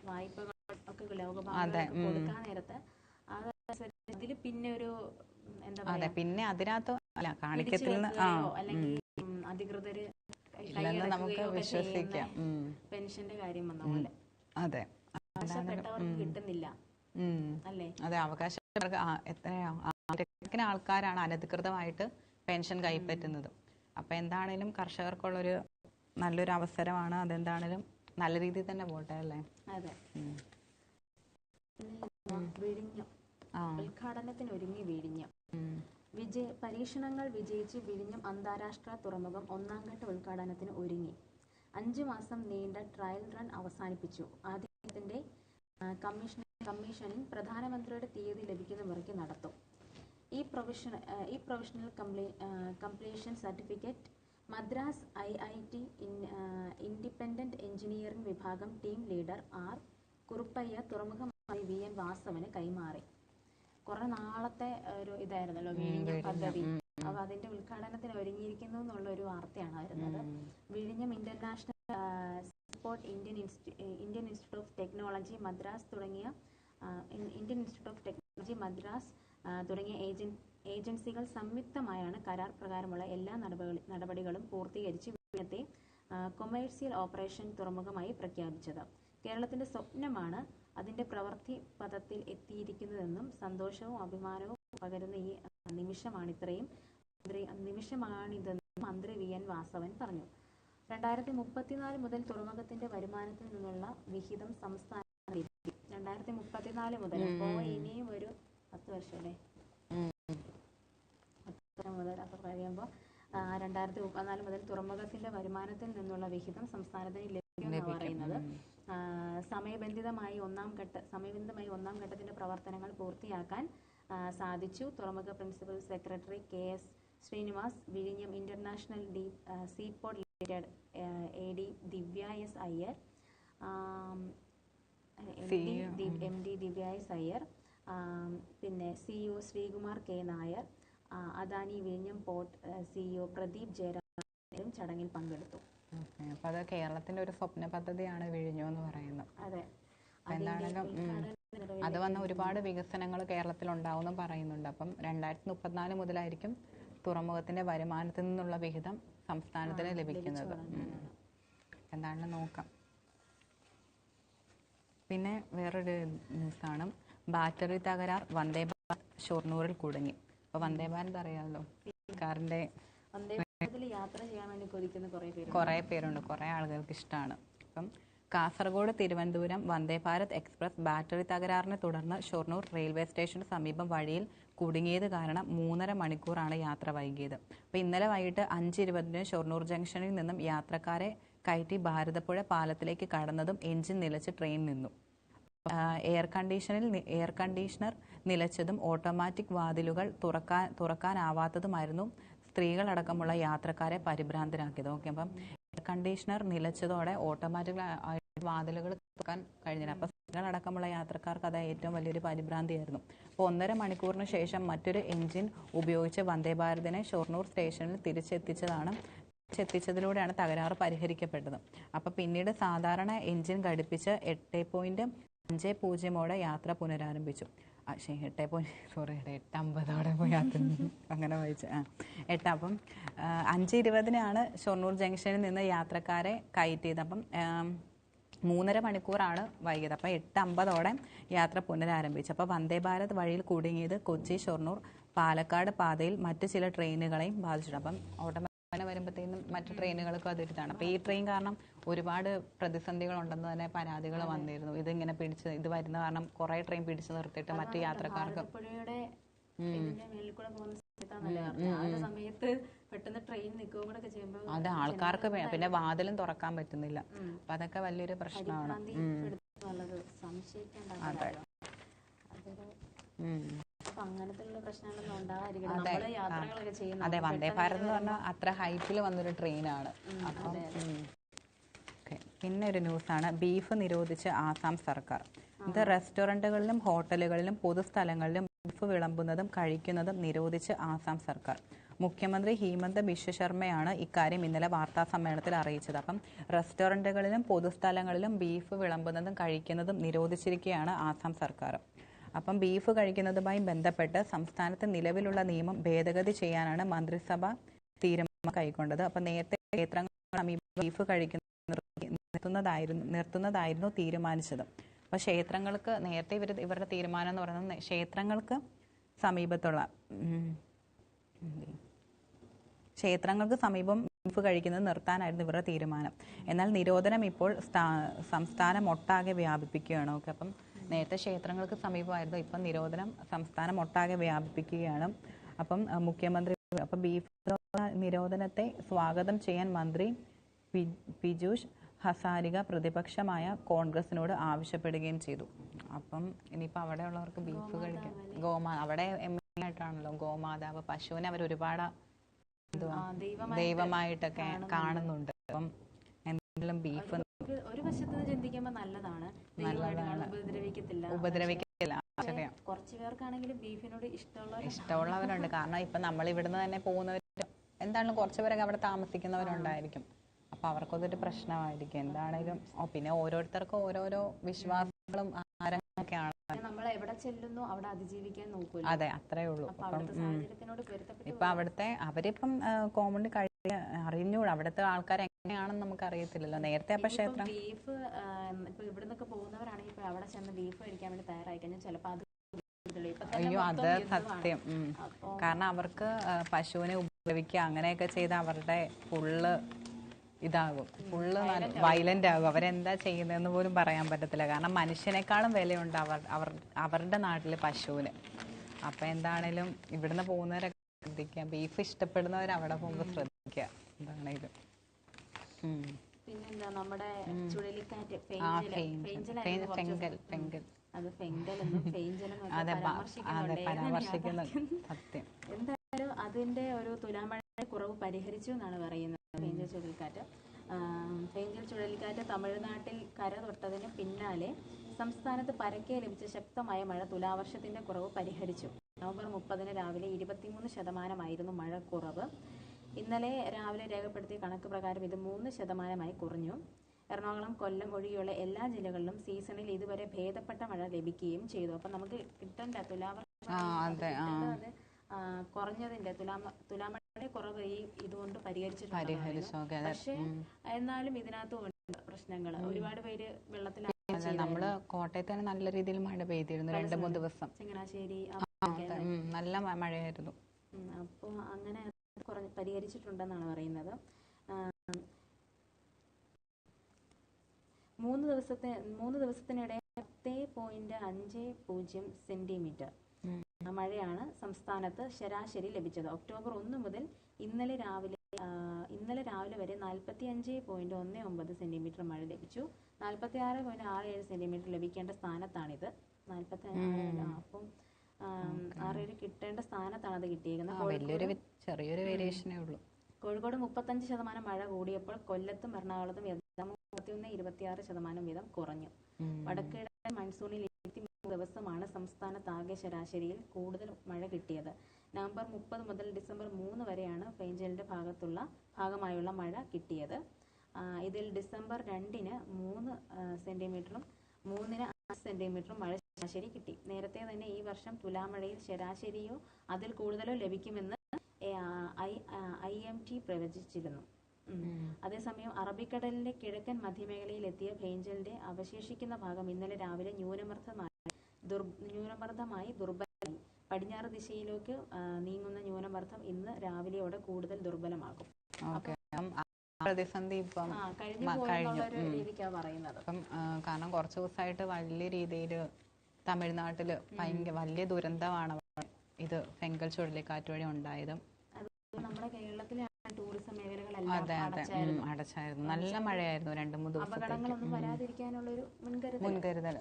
വായ്പകൾ ഒക്കെ ലോകബാങ്ക് കൊടുക്കാൻ നേരത്ത് ഇതിൽ പിന്നെ ഒരു എന്താ പറയാ പിന്നെ അതിനകത്ത് കാണിക്കത്തിൽ അല്ലെങ്കിൽ അധികൃതര് നമുക്ക് വിശ്വസിക്കാം. പെൻഷന്റെ കാര്യം വന്ന പോലെ അതെ അവകാശപ്പെട്ടവർക്ക് കിട്ടുന്നില്ല അല്ലേ? അതെ, അവകാശപ്പെട്ടവർക്ക് എത്രയാണ് ആൾക്കാരാണ് അനധികൃതമായിട്ട് പെൻഷൻ കൈപ്പറ്റുന്നത്. അപ്പൊ എന്താണേലും കർഷകർക്കുള്ളൊരു നല്ലൊരു അവസരമാണ്. അതെന്താണേലും നല്ല രീതിയിൽ തന്നെ പോട്ടെ അല്ലേ? അതെ. വിഴിഞ്ഞം ഉദ്ഘാടനത്തിന് ഒരുങ്ങി വിഴിഞ്ഞം. പരീക്ഷണങ്ങൾ വിജയിച്ച് വിഴിഞ്ഞം അന്താരാഷ്ട്ര തുറമുഖം 1ാം ഘട്ട ഉദ്ഘാടനത്തിന് ഒരുങ്ങി. 5 മാസം നീണ്ട ട്രയൽ റൺ അവസാനിപ്പിച്ചു. ആദ്യത്തിന്റെ കമ്മീഷനിങ് പ്രധാനമന്ത്രിയുടെ തീയതി ലഭിക്കുന്ന മുറയ്ക്ക് നടത്തും. Professional completion certificate Madras IIT independent engineering വിഭാഗം ടീം ലീഡർ ആർ കുറുപ്പയ്യ തുറമുഖ മന്ത്രി VN വാസവന് കൈമാറി. കുറെ നാളത്തെ ഒരു ഇതായിരുന്നല്ലോ വിഴിഞ്ഞം പദ്ധതി. അപ്പൊ അതിന്റെ ഉദ്ഘാടനത്തിന് ഒരുങ്ങിയിരിക്കുന്നു എന്നുള്ള ഒരു വാർത്തയാണ് വരുന്നത്. വിഴിഞ്ഞം international sport Indian institute of technology Madras തുടങ്ങിയ ഏജൻസികൾ സംയുക്തമായാണ് കരാർ പ്രകാരമുള്ള എല്ലാ നടപടികളും പൂർത്തീകരിച്ച് വിഴിഞ്ഞത്തെ കൊമേഴ്സ്യൽ ഓപ്പറേഷൻ തുറമുഖമായി പ്രഖ്യാപിച്ചത്. കേരളത്തിന്റെ സ്വപ്നമാണ് അതിന്റെ പ്രവൃത്തി പദത്തിൽ എത്തിയിരിക്കുന്നതെന്നും സന്തോഷവും അഭിമാനവും പകരുന്ന ഈ നിമിഷമാണിതെന്നും മന്ത്രി VN വാസവൻ പറഞ്ഞു. 2034 മുതൽ തുറമുഖത്തിന്റെ വരുമാനത്തിൽ നിന്നുള്ള വിഹിതം സംസ്ഥാന 2034 മുതൽ, അപ്പോൾ ഇനിയും ഒരു 10 വർഷമല്ലേ, 10 മുതൽ അപ്പൊ കഴിയുമ്പോൾ 2034 മുതൽ തുറമുഖത്തിന്റെ വരുമാനത്തിൽ നിന്നുള്ള വിഹിതം സംസ്ഥാനത്തിന് ലഭിക്കുമെന്ന് പറയുന്നത്. സമയബന്ധിതമായി ഒന്നാം ഘട്ടത്തിന്റെ പ്രവർത്തനങ്ങൾ പൂർത്തിയാക്കാൻ സാധിച്ചു. തുറമുഖ പ്രിൻസിപ്പൽ സെക്രട്ടറി KS ശ്രീനിവാസ്, വിഴിഞ്ഞം ഇന്റർനാഷണൽ സീപോർട്ട് ലിമിറ്റഡ് AD ദിവ്യ S അയ്യർ, MD ദിവ്യ S അയ്യർ, പിന്നെ CEO ശ്രീകുമാർ K നായർ, അദാനി വിഴിഞ്ഞം പോർട്ട് CEO പ്രദീപ് ജയരാജൻ ചടങ്ങിൽ പങ്കെടുത്തു. അപ്പൊ അത് കേരളത്തിന്റെ ഒരു സ്വപ്ന പദ്ധതിയാണ് വിഴിഞ്ഞു എന്ന് പറയുന്നത്. അതെ, എന്താണെങ്കിലും അത് വന്ന ഒരുപാട് വികസനങ്ങൾ കേരളത്തിൽ ഉണ്ടാവുമെന്ന് പറയുന്നുണ്ട്. അപ്പം 2034 മുതലായിരിക്കും തുറമുഖത്തിന്റെ വരുമാനത്തിൽ നിന്നുള്ള വിഹിതം സംസ്ഥാനത്തിന് ലഭിക്കുന്നത്. എന്താണെന്ന് നോക്കാം. പിന്നെ വേറൊരു ന്യൂസാണ്, ബാറ്ററി തകരാർ വന്ദേ ഭാരത് ഷൊർണൂരിൽ കുടുങ്ങി. അപ്പൊ വന്ദേ ഭാരത് അറിയാമല്ലോ, കാറിന്റെ യാത്ര ചെയ്യാൻ വേണ്ടി കൊതിക്കുന്ന കുറെ പേരുണ്ട്, കുറെ ആളുകൾക്ക് ഇഷ്ടമാണ്. അപ്പം കാസർഗോഡ് തിരുവനന്തപുരം വന്ദേ ഭാരത് എക്സ്പ്രസ് ബാറ്ററി തകരാറിനെ തുടർന്ന് ഷൊർണൂർ റെയിൽവേ സ്റ്റേഷന് സമീപം വഴിയിൽ കുടുങ്ങിയത് കാരണം 3.5 മണിക്കൂറാണ് യാത്ര വൈകിയത്. അപ്പോൾ ഇന്നലെ വൈകിട്ട് 5:20 ഷൊർണൂർ ജംഗ്ഷനിൽ നിന്നും യാത്രക്കാരെ കയറ്റി ഭാരതപ്പുഴ പാലത്തിലേക്ക് കടന്നതും എഞ്ചിൻ നിലച്ച് ട്രെയിൻ നിന്നു. എയർ കണ്ടീഷണർ നിലച്ചതും ഓട്ടോമാറ്റിക് വാതിലുകൾ തുറക്കാനാവാത്തതുമായിരുന്നു സ്ത്രീകളടക്കമുള്ള യാത്രക്കാരെ പരിഭ്രാന്തരാക്കിയത്. ഓക്കെ, അപ്പം എയർ കണ്ടീഷണർ നിലച്ചതോടെ ഓട്ടോമാറ്റിക് വാതിലുകൾ തുറക്കാൻ കഴിഞ്ഞില്ല. അപ്പം സ്ത്രീകളടക്കമുള്ള യാത്രക്കാർക്ക് അത് ഏറ്റവും വലിയൊരു പരിഭ്രാന്തിയായിരുന്നു. അപ്പോൾ 1.5 മണിക്കൂറിന് ശേഷം മറ്റൊരു എഞ്ചിൻ ഉപയോഗിച്ച് വന്ദേ ഭാരതിനെ ഷൊർണൂർ സ്റ്റേഷനിൽ തിരിച്ചെത്തിച്ചതിലൂടെയാണ് തകരാറ് പരിഹരിക്കപ്പെട്ടത്. അപ്പോൾ പിന്നീട് സാധാരണ എഞ്ചിൻ ഘടിപ്പിച്ച് 8:50 യാത്ര പുനരാരംഭിച്ചു. 8:50 പോയി യാത്ര അങ്ങനെ വായിച്ചു. അപ്പം 5:20 ഷൊർണൂർ ജംഗ്ഷനിൽ നിന്ന് യാത്രക്കാരെ കയറ്റിയത്. അപ്പം 3.5 മണിക്കൂറാണ് വൈകിയത്. അപ്പോൾ 8:50 യാത്ര പുനരാരംഭിച്ചു. അപ്പോൾ വന്ദേ ഭാരത് വഴിയിൽ കുടുങ്ങിയത് കൊച്ചി, ഷൊർണൂർ, പാലക്കാട് പാതയിൽ മറ്റു ചില ട്രെയിനുകളെയും ബാധിച്ചിട്ടുണ്ട്. അപ്പം ഓട്ടോമാറ്റിക് വരുമ്പോഴത്തേനും മറ്റു ട്രെയിനുകൾക്കും അതൊരിതാണ്. അപ്പോൾ ഈ ട്രെയിൻ കാരണം ഒരുപാട് പ്രതിസന്ധികളുണ്ടെന്ന് തന്നെ പരാതികൾ വന്നിരുന്നു. ഇതിങ്ങനെ ഇത് വരുന്ന കാരണം കുറെ ട്രെയിൻ പിടിച്ചു നിർത്തിയിട്ട് മറ്റു യാത്രക്കാർക്ക് അത് ആൾക്കാർക്ക് പിന്നെ വാതിലും തുറക്കാൻ പറ്റുന്നില്ല. അപ്പൊ അതൊക്കെ വലിയൊരു പ്രശ്നമാണ്. അതെ, അതെ, വന്ദേ ഭാരത് എന്ന് പറഞ്ഞാൽ അത്ര ഹൈറ്റിൽ വന്നൊരു ട്രെയിനാണ്. അപ്പം പിന്നെ ഒരു ന്യൂസാണ്, ബീഫ് നിരോധിച്ച് ആസാം സർക്കാർ. ഇത് റെസ്റ്റോറൻറ്റുകളിലും ഹോട്ടലുകളിലും പൊതുസ്ഥലങ്ങളിലും ബീഫ് വിളമ്പുന്നതും കഴിക്കുന്നതും നിരോധിച്ച് ആസാം സർക്കാർ. മുഖ്യമന്ത്രി ഹിമന്ത ബിശ്വ ശർമ്മയാണ് ഇക്കാര്യം ഇന്നലെ വാർത്താ സമ്മേളനത്തിൽ അറിയിച്ചത്. അപ്പം റെസ്റ്റോറൻറ്റുകളിലും പൊതുസ്ഥലങ്ങളിലും ബീഫ് വിളമ്പുന്നതും കഴിക്കുന്നതും നിരോധിച്ചിരിക്കുകയാണ് ആസാം സർക്കാർ. അപ്പം ബീഫ് കഴിക്കുന്നതുമായി ബന്ധപ്പെട്ട് സംസ്ഥാനത്ത് നിലവിലുള്ള നിയമം ഭേദഗതി ചെയ്യാനാണ് മന്ത്രിസഭ തീരുമാനം കൈക്കൊണ്ടത്. അപ്പം നേരത്തെ ക്ഷേത്രങ്ങൾക്ക് സമീപം ബീഫ് കഴിക്കുന്നത് നിർത്തുന്നതായിരുന്നു തീരുമാനിച്ചത്. അപ്പോൾ ക്ഷേത്രങ്ങൾക്ക് നേരത്തെ ഇവരുടെ തീരുമാനം എന്ന് പറയുന്നത് ക്ഷേത്രങ്ങൾക്ക് സമീപം ബീഫ് കഴിക്കുന്നത് നിർത്താനായിരുന്നു ഇവരുടെ തീരുമാനം. എന്നാൽ നിരോധനം ഇപ്പോൾ സംസ്ഥാനമൊട്ടാകെ വ്യാപിപ്പിക്കുകയാണ്. ഓക്കെ, അപ്പം നേരത്തെ ക്ഷേത്രങ്ങൾക്ക് സമീപമായിരുന്നു, ഇപ്പം നിരോധനം സംസ്ഥാനമൊട്ടാകെ വ്യാപിപ്പിക്കുകയാണ്. അപ്പം മുഖ്യമന്ത്രി ബീഫ് നിരോധനത്തെ സ്വാഗതം ചെയ്യാൻ മന്ത്രി പീയൂഷ് ഹസാരിക പ്രതിപക്ഷമായ കോൺഗ്രസിനോട് ആവശ്യപ്പെടുകയും ചെയ്തു. അപ്പം ഇനിയിപ്പോൾ അവിടെ ഉള്ളവർക്ക് ബീഫ് കഴിക്കാൻ അവിടെ പ്രധാനമായിട്ടാണല്ലോ ഗോമാതാവ്, പശുവിനെ അവർ ഒരുപാട് ദൈവമായിട്ട് ദൈവമായിട്ടൊക്കെ കാണുന്നുണ്ട്. അപ്പം എന്തെങ്കിലും ബീഫ് ഒരു വശത്ത് നിന്ന് ചിന്തിക്കുമ്പോൾ നല്ലതാണ്, ദൈവമായിട്ട് കാണും, ഉപദ്രവിക്കില്ല. കുറച്ചു പേർക്കാണെങ്കിലും ബീഫിനോട് ഇഷ്ടമുള്ളവരുണ്ട്. കാരണം ഇപ്പൊ നമ്മൾ ഇവിടുന്ന് തന്നെ പോകുന്നവർ എന്താണെങ്കിലും കുറച്ചു പേരൊക്കെ അവിടെ താമസിക്കുന്നവരുണ്ടായിരിക്കും. അപ്പൊ അവർക്കതൊരു പ്രശ്നമായിരിക്കും എന്താണേലും. പിന്നെ ഓരോരുത്തർക്കും ഓരോരോ വിശ്വാസങ്ങളും ആരാധനയൊക്കെയാണ്. നമ്മൾ എവിടെ ചെല്ലുന്നു അവിടെ അതിജീവിക്കാൻ നോക്കൂ. അതെ, അത്രേ ഉള്ളൂ. ഇപ്പൊ അവിടുത്തെ അവരിപ്പം കോമൺ അറിഞ്ഞൂടാ, അവിടുത്തെ ആൾക്കാർ എങ്ങനെയാണെന്ന് നമുക്ക് അറിയത്തില്ലല്ലോ. നേരത്തെ പക്ഷേ ബീഫ് ഇപ്പൊ ഇവിടെ നിന്നൊക്കെ പോകുന്നവരാണെങ്കിൽ ഇപ്പൊ അവിടെ ചെന്ന് ബീഫ് കഴിക്കാൻ വേണ്ടി തയ്യാറായി കഴിഞ്ഞാൽ ചിലപ്പോൾ അത് അയ്യോ, അത് സത്യം. കാരണം അവർക്ക് പശുവിനെ ഉപദ്രവിക്കുക അങ്ങനെയൊക്കെ ചെയ്ത് അവരുടെ ഫുള്ള് ഇതാകും, ഫുള്ള് വയലന്റ് ആകും. അവരെന്താ ചെയ്യുന്നതെന്ന് പോലും പറയാൻ പറ്റത്തില്ല. കാരണം മനുഷ്യനേക്കാളും വിലയുണ്ട് അവരുടെ നാട്ടില് പശുവിന്. അപ്പൊ എന്താണേലും ഇവിടുന്ന് പോകുന്നവരൊക്കെ ശ്രദ്ധിക്കുക, ബീഫ് ഇഷ്ടപ്പെടുന്നവർ അവിടെ പോകുമ്പോൾ ശ്രദ്ധിക്കുക എന്താണേലും. പിന്നെന്താ നമ്മുടെ ചുഴലിക്കാറ്റ് പരാമർശിക്കുന്ന സത്യം. എന്തായാലും അതിന്റെ ഒരു തുലാമഴ കുറവ് പരിഹരിച്ചു എന്നാണ് പറയുന്നത്. ഫെയ്ഞ്ചൽ ചുഴലിക്കാറ്റ് ഫെയ്ഞ്ചൽ ചുഴലിക്കാറ്റ് തമിഴ്നാട്ടിൽ കര തൊട്ടതിന് പിന്നാലെ സംസ്ഥാനത്ത് പരക്കെ ലഭിച്ച ശക്തമായ മഴ തുലാവർഷത്തിന്റെ കുറവ് പരിഹരിച്ചു. നവംബർ 30 രാവിലെ 23% മഴ കുറവ്. ഇന്നലെ രാവിലെ രേഖപ്പെടുത്തിയ കണക്ക് പ്രകാരം ഇത് 3% കുറഞ്ഞു. എറണാകുളം, കൊല്ലം ഒഴികെയുള്ള എല്ലാ ജില്ലകളിലും സീസണിൽ ഇതുവരെ ഭേദപ്പെട്ട മഴ ലഭിക്കുകയും ചെയ്തു. അപ്പൊ നമുക്ക് കിട്ടേണ്ട തുലാവർഷം കുറഞ്ഞതിന്റെ തുലാമഴയുടെ കുറവ് ഈ ഇതുകൊണ്ട് പരിഹരിച്ചിട്ടുണ്ട്. പക്ഷെ എന്നാലും ഇതിനകത്ത് പ്രശ്നങ്ങൾ, ഒരുപാട് പേര് വെള്ളത്തിലാണ്. നമ്മള് കോട്ടയത്ത് തന്നെ നല്ല രീതിയിൽ മഴ പെയ്തിരുന്നു 2-3 ദിവസം. ചങ്ങനാശ്ശേരി നല്ല മഴയായിരുന്നു. അപ്പോൾ അങ്ങനെ പരിഹരിച്ചിട്ടുണ്ടെന്നാണ് പറയുന്നത്. 3 ദിവസത്തിനിടെ 10.50 സെന്റിമീറ്റർ മഴയാണ് സംസ്ഥാനത്ത് ശരാശരി ലഭിച്ചത്. ഒക്ടോബർ 1 മുതൽ ഇന്നലെ രാവിലെ വരെ 45.19 സെന്റിമീറ്റർ മഴ ലഭിച്ചു. 46.67 സെന്റിമീറ്റർ ലഭിക്കേണ്ട സ്ഥാനത്താണിത്. 46. അപ്പം 6 കിട്ടേണ്ട സ്ഥാനത്താണ് അത് കിട്ടിയിരിക്കുന്നത്. ചെറിയൊരു വേരിയേഷനേ ഉള്ളൂ. കോഴിക്കോട് 35% മഴ കൂടിയപ്പോൾ കൊല്ലത്തും എറണാകുളത്തും 21-26% വീതം കുറഞ്ഞു. വടക്കിഴക്കൻ മൺസൂണിൽ 23 ദിവസമാണ് സംസ്ഥാനത്താകെ ശരാശരിയിൽ കൂടുതൽ മഴ കിട്ടിയത്. നവംബർ 30 മുതൽ ഡിസംബർ 3 വരെയാണ് ഫെയ്ഞ്ചലിന്റെ ഭാഗമായുള്ള മഴ കിട്ടിയത്. ഇതിൽ ഡിസംബർ 2-ന് 3 സെന്റിമീറ്ററും 3-ന് 5 സെന്റിമീറ്ററും മഴ ശരാശരി കിട്ടി. നേരത്തെ തന്നെ ഈ വർഷം തുലാമഴയിൽ ശരാശരിയോ അതിൽ കൂടുതലോ ലഭിക്കുമെന്ന് IMD പ്രവചിച്ചിരുന്നു. അതേസമയം അറബിക്കടലിന്റെ കിഴക്കൻ മധ്യമേഖലയിൽ എത്തിയ ഫെയ്ഞ്ചലിന്റെ അവശേഷിക്കുന്ന ഭാഗം ഇന്നലെ രാവിലെ ന്യൂനമർദ്ദമായി ദുർബലമായി. പടിഞ്ഞാറ് ദിശയിലേക്ക് നീങ്ങുന്ന ന്യൂനമർദ്ദം ഇന്ന് രാവിലെയോടെ കൂടുതൽ ദുർബലമാകും. പ്രതിസന്ധി ഇപ്പം കഴിഞ്ഞു. കാരണം കുറച്ച് ദിവസമായിട്ട് വലിയ രീതിയിൽ തമിഴ്നാട്ടില് വലിയ ദുരന്തമാണ് ഇത് ഫെങ്കൽ ചുഴലിക്കാറ്റ് വഴി ഉണ്ടായത്. നമ്മുടെ കേരളത്തിലെ ടൂറിസം മേഖലകളെല്ലാം അടച്ചായിരുന്നു. നല്ല മഴയായിരുന്നു 2-3 ദിവസം. അപകടങ്ങളൊന്നും വരാതിരിക്കാനുള്ള ഒരു മുൻകരുതൽ.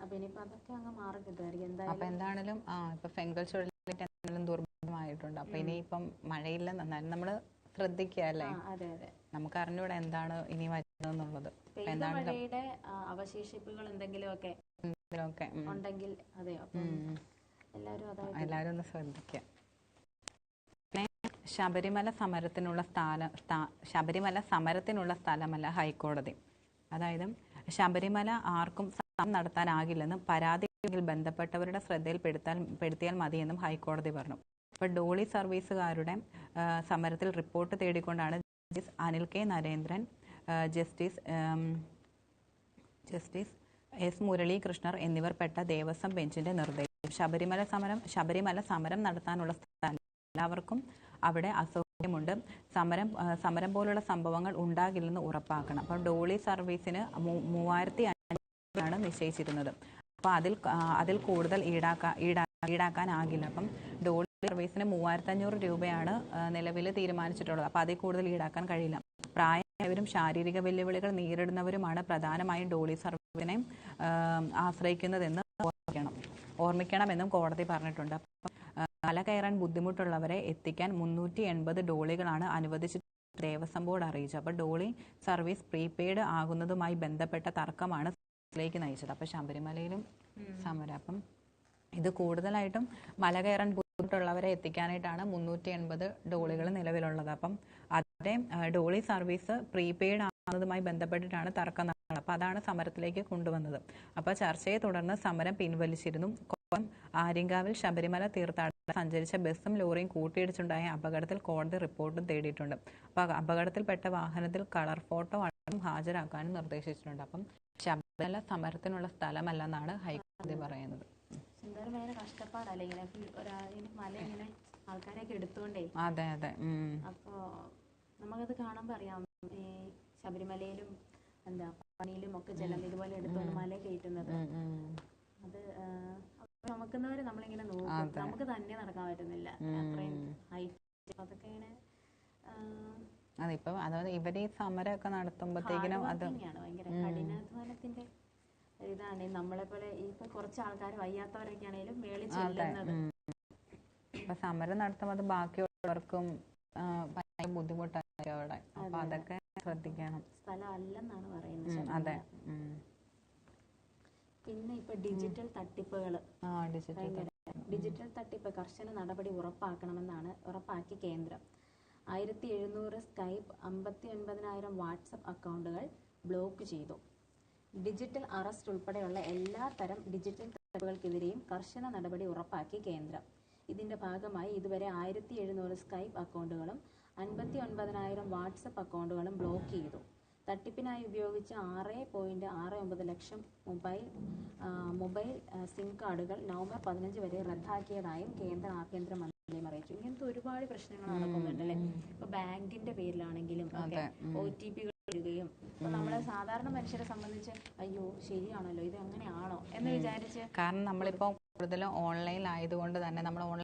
അപ്പൊ ഇനിയിപ്പോ അതൊക്കെ അങ്ങ് മാറി കിട്ടുമായിരിക്കും. അപ്പൊ എന്താണെങ്കിലും ഇപ്പൊ ഫെങ്കൽ ചുഴലിക്കാറ്റ് എന്തായാലും ദുർബലമായിട്ടുണ്ട്. അപ്പൊ ഇനിയിപ്പം മഴയില്ല, എന്നാലും നമ്മള് ശ്രദ്ധിക്കുക അല്ലേ. നമുക്ക് അറിഞ്ഞൂടെ എന്താണ് ഇനി വരുന്നതെന്നുള്ളത്. മഴയുടെ അവശേഷിപ്പുകൾ എന്തെങ്കിലുമൊക്കെ ഉണ്ടെങ്കിൽ എല്ലാവരും ഒന്ന് ശ്രദ്ധിക്കുക. ശബരിമല സമരത്തിനുള്ള സ്ഥലമല്ല ഹൈക്കോടതി. അതായത് ശബരിമല ആർക്കും സമരം നടത്താനാകില്ലെന്നും പരാതിയിൽ ബന്ധപ്പെട്ടവരുടെ ശ്രദ്ധയിൽപ്പെടുത്തിയാൽ മതിയെന്നും ഹൈക്കോടതി പറഞ്ഞു. ഇപ്പോൾ ഡോളി സർവീസുകാരുടെ സമരത്തിൽ റിപ്പോർട്ട് തേടിക്കൊണ്ടാണ് justice Anil K Narendran, justice S മുരളീകൃഷ്ണർ എന്നിവർ പെട്ട ദേവസ്വം ബെഞ്ചിന്റെ നിർദ്ദേശം. ശബരിമല സമരം നടത്താനുള്ള സ്ഥലം, എല്ലാവർക്കും അവിടെ അസൗകര്യമുണ്ട്, സമരം പോലുള്ള സംഭവങ്ങൾ ഉണ്ടാകില്ലെന്ന് ഉറപ്പാക്കണം. അപ്പം ഡോളി സർവീസിന് 3500 നിശ്ചയിച്ചിരുന്നത്. അപ്പോൾ അതിൽ കൂടുതൽ ഈടാക്കാനാകില്ല. അപ്പം ഡോളി സർവീസിന് 3500 രൂപയാണ് നിലവിൽ തീരുമാനിച്ചിട്ടുള്ളത്. അപ്പോൾ അതിൽ കൂടുതൽ ഈടാക്കാൻ കഴിയില്ല. പ്രായമായവരും ശാരീരിക വെല്ലുവിളികൾ നേരിടുന്നവരുമാണ് പ്രധാനമായും ഡോളി സർവീസിനെ ആശ്രയിക്കുന്നതെന്ന് ഓർമ്മിക്കണമെന്നും കോടതി പറഞ്ഞിട്ടുണ്ട്. മല കയറാൻ ബുദ്ധിമുട്ടുള്ളവരെ എത്തിക്കാൻ 380 ഡോളികളാണ് അനുവദിച്ചു ദേവസ്വം ബോർഡ് അറിയിച്ചു. അപ്പോൾ ഡോളി സർവീസ് പ്രീപെയ്ഡ് ആകുന്നതുമായി ബന്ധപ്പെട്ട തർക്കമാണ് ലേക്ക് നയിച്ചത്. അപ്പോൾ ശബരിമലയിലും സമരം. അപ്പം ഇത് കൂടുതലായിട്ടും മല കയറാൻ ബുദ്ധിമുട്ടുള്ളവരെ എത്തിക്കാനായിട്ടാണ് 380 ഡോളികൾ നിലവിലുള്ളത്. അപ്പം അതിന്റെ ഡോളി സർവീസ് പ്രീപെയ്ഡ് ആകുന്നതുമായി ബന്ധപ്പെട്ടിട്ടാണ് തർക്കം നടന്നത്. അപ്പോൾ അതാണ് സമരത്തിലേക്ക് കൊണ്ടുവന്നത്. അപ്പോൾ ചർച്ചയെ തുടർന്ന് സമരം പിൻവലിച്ചിരുന്നു. കൊല്ലം ആര്യങ്കാവിൽ ശബരിമല തീർത്ഥാടനം സഞ്ചരിച്ച ബസ്സും ലോറിയും കൂട്ടിയിടിച്ചുണ്ടായ അപകടത്തിൽ കോടതി റിപ്പോർട്ടും തേടിയിട്ടുണ്ട്. അപ്പോൾ അപകടത്തിൽപ്പെട്ട വാഹനത്തിൽ കളർ ഫോട്ടോ അടക്കം ഹാജരാക്കാനും നിർദ്ദേശിച്ചിട്ടുണ്ട്. അപ്പം ശബരിമല സമരത്തിനുള്ള സ്ഥലമല്ലെന്നാണ് ഹൈക്കോടതി പറയുന്നത്. കഷ്ടപ്പാടല്ലേ ഇങ്ങനെ മല ഇങ്ങനെ ആൾക്കാരെയൊക്കെ എടുത്തോണ്ടേ. അതെ അതെ. അപ്പോ നമുക്കത് കാണുമ്പോ അറിയാം, ഈ ശബരിമലയിലും പണിയിലും ഒക്കെ ജലം ഇതുപോലെ എടുത്തോണ്ട് മല കയറ്റുന്നത്. അത് ചുമക്കുന്നവര് നമ്മളിങ്ങനെ നോക്കും, നമുക്ക് തന്നെ നടക്കാൻ പറ്റുന്നില്ല, അത്രയും ഹൈറ്റ്. അതൊക്കെ ഇങ്ങനെ അതിപ്പോ അതായത് ഇവര് ഈ സമരമൊക്കെ നടത്തുമ്പോഴത്തേക്കിനും അത് ഭയങ്കര കഠിനാധ്വാനത്തിന്റെ ഇതാണ്. നമ്മളെ പോലെ ഇപ്പൊ കുറച്ച് ആൾക്കാർ വയ്യാത്തവരൊക്കെ ആണെങ്കിലും മേളിൽ ചെല്ലുന്നത്. ഇപ്പൊ സമരം നടത്തുമ്പോൾ അത് ബാക്കിയുള്ളവർക്കും ഭയങ്കര ബുദ്ധിമുട്ടായിരിക്കും അവിടെ. അപ്പൊ അതൊക്കെ ശ്രദ്ധിക്കണം. സ്ഥലം അല്ലെന്നാണ് പറയുന്നത്. അതെ. പിന്നെ ഇപ്പൊ ഡിജിറ്റൽ തട്ടിപ്പുകൾ, ഡിജിറ്റൽ തട്ടിപ്പ് കർശന നടപടി ഉറപ്പാക്കി കേന്ദ്രം. 1700 സ്കൈപ്പ്, 59,000 വാട്സപ്പ് അക്കൗണ്ടുകൾ ബ്ലോക്ക് ചെയ്തു. ഡിജിറ്റൽ അറസ്റ്റ് ഉൾപ്പെടെയുള്ള എല്ലാ തരം ഡിജിറ്റൽ തട്ടിപ്പുകൾക്കെതിരെയും കർശന നടപടി ഉറപ്പാക്കി കേന്ദ്രം. ഇതിന്റെ ഭാഗമായി ഇതുവരെ 1700 സ്കൈപ്പ് അക്കൗണ്ടുകളും 59,000 വാട്സപ്പ് അക്കൗണ്ടുകളും ബ്ലോക്ക് ചെയ്തു. തട്ടിപ്പിനായി ഉപയോഗിച്ച 6.69 ലക്ഷം മൊബൈൽ സിം കാർഡുകൾ നവംബർ 15 വരെ റദ്ദാക്കിയതായും കേന്ദ്ര ആഭ്യന്തര മന്ത്രാലയം അറിയിച്ചു. ഇങ്ങനത്തെ ഒരുപാട് പ്രശ്നങ്ങൾ നടക്കുന്നുണ്ടല്ലേ. ഇപ്പൊ ബാങ്കിന്റെ പേരിലാണെങ്കിലും ഒക്കെ OTP വരികയും, ഇപ്പൊ നമ്മളെ സാധാരണ മനുഷ്യരെ സംബന്ധിച്ച് അയ്യോ ശരിയാണല്ലോ, ഇത് എങ്ങനെയാണോ എന്ന് വിചാരിച്ച്, കാരണം നമ്മളിപ്പോ കൂടുതലും ഓൺലൈൻ ആയതുകൊണ്ട് തന്നെ നമ്മൾ ഓൺലൈൻ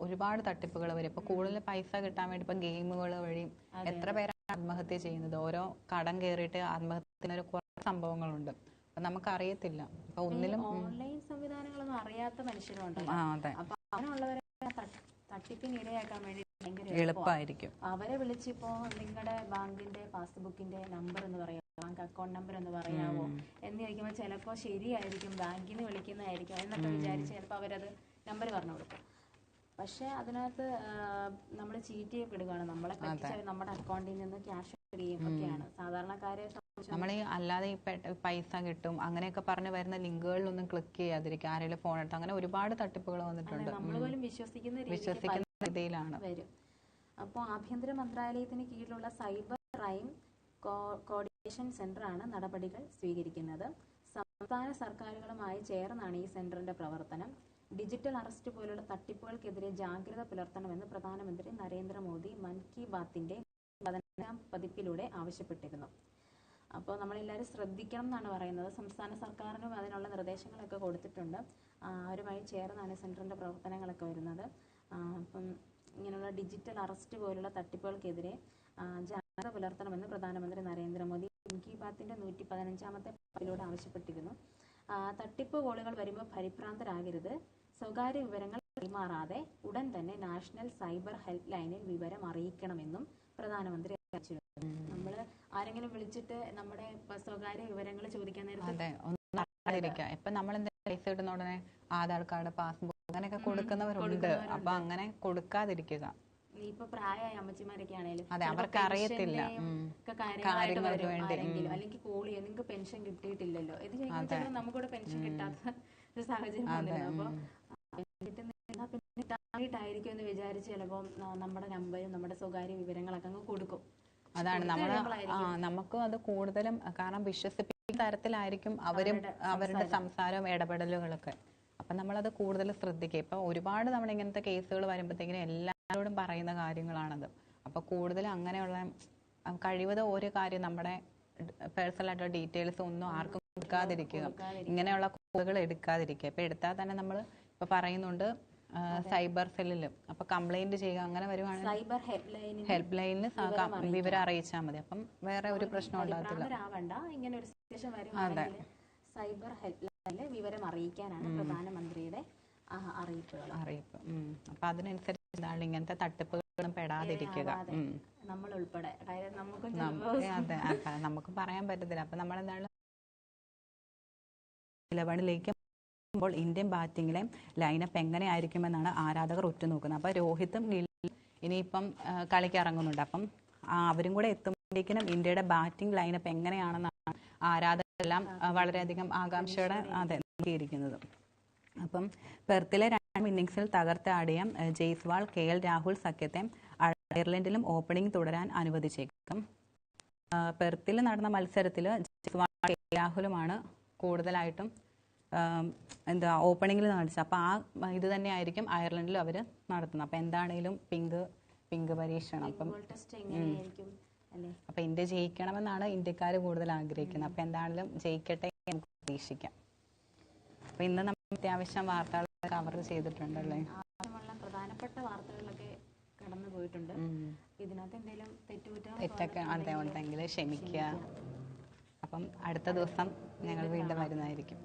ഒരുപാട് തട്ടിപ്പുകൾ വരും. ഇപ്പൊ കൂടുതൽ പൈസ കിട്ടാൻ വേണ്ടി ഇപ്പൊ ഗെയിമുകൾ വഴി എത്ര പേരാണ് ആത്മഹത്യ ചെയ്യുന്നത്. ഓരോ കടം കയറിയിട്ട് ആത്മഹത്യത്തിന് കുറെ സംഭവങ്ങളുണ്ട്. അപ്പൊ നമുക്കറിയത്തില്ല. അപ്പൊ ഒന്നിലും ഓൺലൈൻ സംവിധാനങ്ങളൊന്നും അറിയാത്ത മനുഷ്യരുണ്ട്. അപ്പൊ അങ്ങനെയുള്ളവരെ തട്ടിപ്പിന് ഇരയാക്കാൻ വേണ്ടി ഭയങ്കര എളുപ്പമായിരിക്കും. അവരെ വിളിച്ചിപ്പോ നിങ്ങളുടെ ബാങ്കിന്റെ പാസ്ബുക്കിന്റെ നമ്പർ എന്ന് പറയാമോ, ബാങ്ക് അക്കൗണ്ട് നമ്പർ എന്ന് പറയാമോ എന്ന് ചോദിക്കുമ്പോൾ ചിലപ്പോൾ ശരിയായിരിക്കും, ബാങ്കിൽ നിന്ന് വിളിക്കുന്നതായിരിക്കും എന്നൊക്കെ വിചാരിച്ച് ചിലപ്പോൾ അവരത് നമ്പർ പറഞ്ഞു കൊടുക്കും. പക്ഷെ അതിനകത്ത് നമ്മൾ ചീറ്റ് ചെയ്യപ്പെടുകയാണ്, നമ്മളെ പറ്റിച്ച് നമ്മുടെ അക്കൗണ്ടിൽ നിന്ന് ക്യാഷ് എടുക്കുകയും ഒക്കെയാണ്. സാധാരണക്കാരെ നമ്മൾ അല്ലാതെ ഈ പൈസ കിട്ടും അങ്ങനെയൊക്കെ പറഞ്ഞ് വരുന്ന ലിങ്കുകളിലൊന്നും ക്ലിക്ക് ചെയ്യാതിരിക്കുക, ആരെങ്കിലും ഫോൺ എടുത്ത്, അങ്ങനെ ഒരുപാട് തട്ടിപ്പുകൾ വന്നിട്ടുണ്ട്. നമ്മൾ പോലും വിശ്വസിക്കുന്ന രീതിയിലാണ് വരും. അപ്പോൾ ആഭ്യന്തര മന്ത്രാലയത്തിന് കീഴിലുള്ള സൈബർ ക്രൈം കോർഡിനേഷൻ സെന്ററാണ് നടപടികൾ സ്വീകരിക്കുന്നത്. സംസ്ഥാന സർക്കാരുകളുമായി ചേർന്നാണ് ഈ സെന്ററിന്റെ പ്രവർത്തനം. ഡിജിറ്റൽ അറസ്റ്റ് പോലുള്ള തട്ടിപ്പുകൾക്കെതിരെ ജാഗ്രത പുലർത്തണമെന്ന് പ്രധാനമന്ത്രി നരേന്ദ്രമോദി മൻ കി ബാത്തിന്റെ 15ാം പതിപ്പിലൂടെ ആവശ്യപ്പെട്ടിരുന്നു. അപ്പോൾ നമ്മളെല്ലാവരും ശ്രദ്ധിക്കണം എന്നാണ് പറയുന്നത്. സംസ്ഥാന സർക്കാരിനും അതിനുള്ള നിർദ്ദേശങ്ങളൊക്കെ കൊടുത്തിട്ടുണ്ട്. അവരുമായി ചേർന്നാണ് സെന്ററിന്റെ പ്രവർത്തനങ്ങളൊക്കെ വരുന്നത്. അപ്പം ഇങ്ങനെയുള്ള ഡിജിറ്റൽ അറസ്റ്റ് പോലുള്ള തട്ടിപ്പുകൾക്കെതിരെ ജാഗ്രത പുലർത്തണമെന്ന് പ്രധാനമന്ത്രി നരേന്ദ്രമോദി മൻ കി ബാത്തിന്റെ 115ാമത്തെ പതിപ്പിലൂടെ ആവശ്യപ്പെട്ടിരുന്നു. തട്ടിപ്പ് കോളുകൾ വരുമ്പോൾ പരിഭ്രാന്തരാകരുത്. സ്വകാര്യ വിവരങ്ങൾ കൈമാറാതെ ഉടൻ തന്നെ നാഷണൽ സൈബർ ഹെൽപ്പ് ലൈനിൽ വിവരം അറിയിക്കണമെന്നും പ്രധാനമന്ത്രി അറിയിച്ചിരുന്നു. നമ്മൾ ആരെങ്കിലും വിളിച്ചിട്ട് നമ്മുടെ സ്വകാര്യ വിവരങ്ങൾ ചോദിക്കാൻ നേരത്തെ ഇപ്പൊ നമ്മൾ പൈസ ഇടുന്ന ഉടനെ ആധാർ കാർഡ്, പാസ്ബുക്ക് അങ്ങനെയൊക്കെ കൊടുക്കുന്നവരുണ്ട്. അപ്പൊ അങ്ങനെ കൊടുക്കാതിരിക്കുക. ഇപ്പൊ പ്രായമായ അമ്മച്ചിമാരൊക്കെ ആണെങ്കിലും അതെ, അവർക്ക് അറിയത്തില്ല കാര്യങ്ങൾക്ക് വേണ്ടി, അല്ലെങ്കിൽ കോൾ ചെയ്യാൻ നിങ്ങൾക്ക് പെൻഷൻ കിട്ടിയിട്ടില്ലല്ലോ ഇത് ചോദിക്കുമ്പോൾ നമുക്കിവിടെ പെൻഷൻ കിട്ടാത്ത ഒരു സാഹചര്യം വന്നിരുന്നു. അപ്പൊ കിട്ടാനായിട്ടായിരിക്കും എന്ന് വിചാരിച്ച് ചിലപ്പോൾ നമ്മുടെ നമ്പരും നമ്മുടെ സ്വകാര്യ വിവരങ്ങളൊക്കെ അങ്ങ് കൊടുക്കും. അതാണ് നമുക്കും അത് കൂടുതലും, കാരണം വിശ്വസിപ്പിക്കുന്ന തരത്തിലായിരിക്കും അവരുടെ സംസാരവും ഇടപെടലുകളൊക്കെ. അപ്പൊ നമ്മളത് കൂടുതൽ ശ്രദ്ധിക്കുക. ഇപ്പൊ ഒരുപാട് തവണ ഇങ്ങനത്തെ കേസുകൾ വരുമ്പോഴത്തേക്കിനും എല്ലാവരോടും പറയുന്ന കാര്യങ്ങളാണത്. അപ്പൊ കൂടുതൽ അങ്ങനെയുള്ള കഴിവത് ഒരു കാര്യം നമ്മുടെ പേഴ്സണൽ ആയിട്ടുള്ള ഡീറ്റെയിൽസ് ഒന്നും ആർക്കും കൊടുക്കാതിരിക്കുക, ഇങ്ങനെയുള്ള കോളുകൾ എടുക്കാതിരിക്കുക. ഇപ്പൊ എടുത്താൽ തന്നെ നമ്മൾ ഇപ്പൊ പറയുന്നുണ്ട് സൈബർ സെല്ലിൽ അപ്പൊ കംപ്ലൈന്റ് ചെയ്യുക, അങ്ങനെ വരുവാണെങ്കിൽ സൈബർ ഹെൽപ്പ് ലൈനിൽ വിവരം അറിയിച്ചാൽ മതി. അപ്പം വേറെ ഒരു പ്രശ്നം ഉണ്ടാകത്തില്ല. ഇങ്ങനെ ഒരു സിറ്റുവേഷൻ വരുവാണെങ്കിൽ സൈബർ ഹെൽപ്പ് ലൈനിൽ വിവരം അറിയിക്കാനാണ് പ്രധാനമന്ത്രിയുടെ അറിയിപ്പ്. അപ്പൊ അതിനനുസരിച്ച് എന്താണ് ഇങ്ങനത്തെ തട്ടിപ്പുകളും പെടാതിരിക്കുക. നമ്മൾ ഉൾപ്പെടെ അതെ, നമുക്ക് പറയാൻ പറ്റത്തില്ല. അപ്പൊ നമ്മളെന്താണ് ഇലവനിലേക്ക് ഇന്ത്യൻ ബാറ്റിങ്ങിലെ ലൈനപ്പ് എങ്ങനെ ആയിരിക്കുമെന്നാണ് ആരാധകർ ഉറ്റുനോക്കുന്നത്. അപ്പൊ രോഹിത്തും ഗില്ലും ഇനിയിപ്പം കളിക്ക് ഇറങ്ങുന്നുണ്ട്. അപ്പം അവരും കൂടെ എത്തുമ്പോഴേക്കും ഇന്ത്യയുടെ ബാറ്റിംഗ് ലൈനപ്പ് എങ്ങനെയാണെന്നാണ് ആരാധകരെല്ലാം വളരെയധികം ആകാംക്ഷയോടെ നോക്കിയിരിക്കുന്നത്. അപ്പം പെർത്തിലെ 2 ഇന്നിംഗ്സിൽ തകർത്താടിയ ജയ്സ്വാൾ KL രാഹുൽ സഖ്യത്തെ അയർലൻഡിലും ഓപ്പണിംഗ് തുടരാൻ അനുവദിച്ചേക്കും. പെർത്തിൽ നടന്ന മത്സരത്തിൽ ജയ്സ്വാൾ KL രാഹുലുമാണ് കൂടുതലായിട്ടും ഓപ്പണിംഗിൽ നടത്തിച്ചത്. അപ്പോൾ ഇത് തന്നെയായിരിക്കും അയർലൻഡിലും അവർ നടത്തുന്നത്. അപ്പം എന്താണേലും പിങ്ക് പരീക്ഷണം. അപ്പം ഇന്ത്യ ജയിക്കണമെന്നാണ് ഇന്ത്യക്കാർ കൂടുതൽ ആഗ്രഹിക്കുന്നത്. അപ്പം എന്താണെങ്കിലും ജയിക്കട്ടെ നമുക്ക് പ്രതീക്ഷിക്കാം. അപ്പം ഇന്ന് നമ്മൾ അത്യാവശ്യം വാർത്തകൾ കവർ ചെയ്തിട്ടുണ്ടല്ലേ. പ്രധാനപ്പെട്ട വാർത്തകളിലൊക്കെ കടന്നു പോയിട്ടുണ്ട്. ഇതിനകത്ത് എന്തെങ്കിലും തെറ്റൊക്കെ ഉണ്ടെങ്കിൽ ക്ഷമിക്കുക. അപ്പം അടുത്ത ദിവസം ഞങ്ങൾ വീണ്ടും വരുന്നതായിരിക്കും.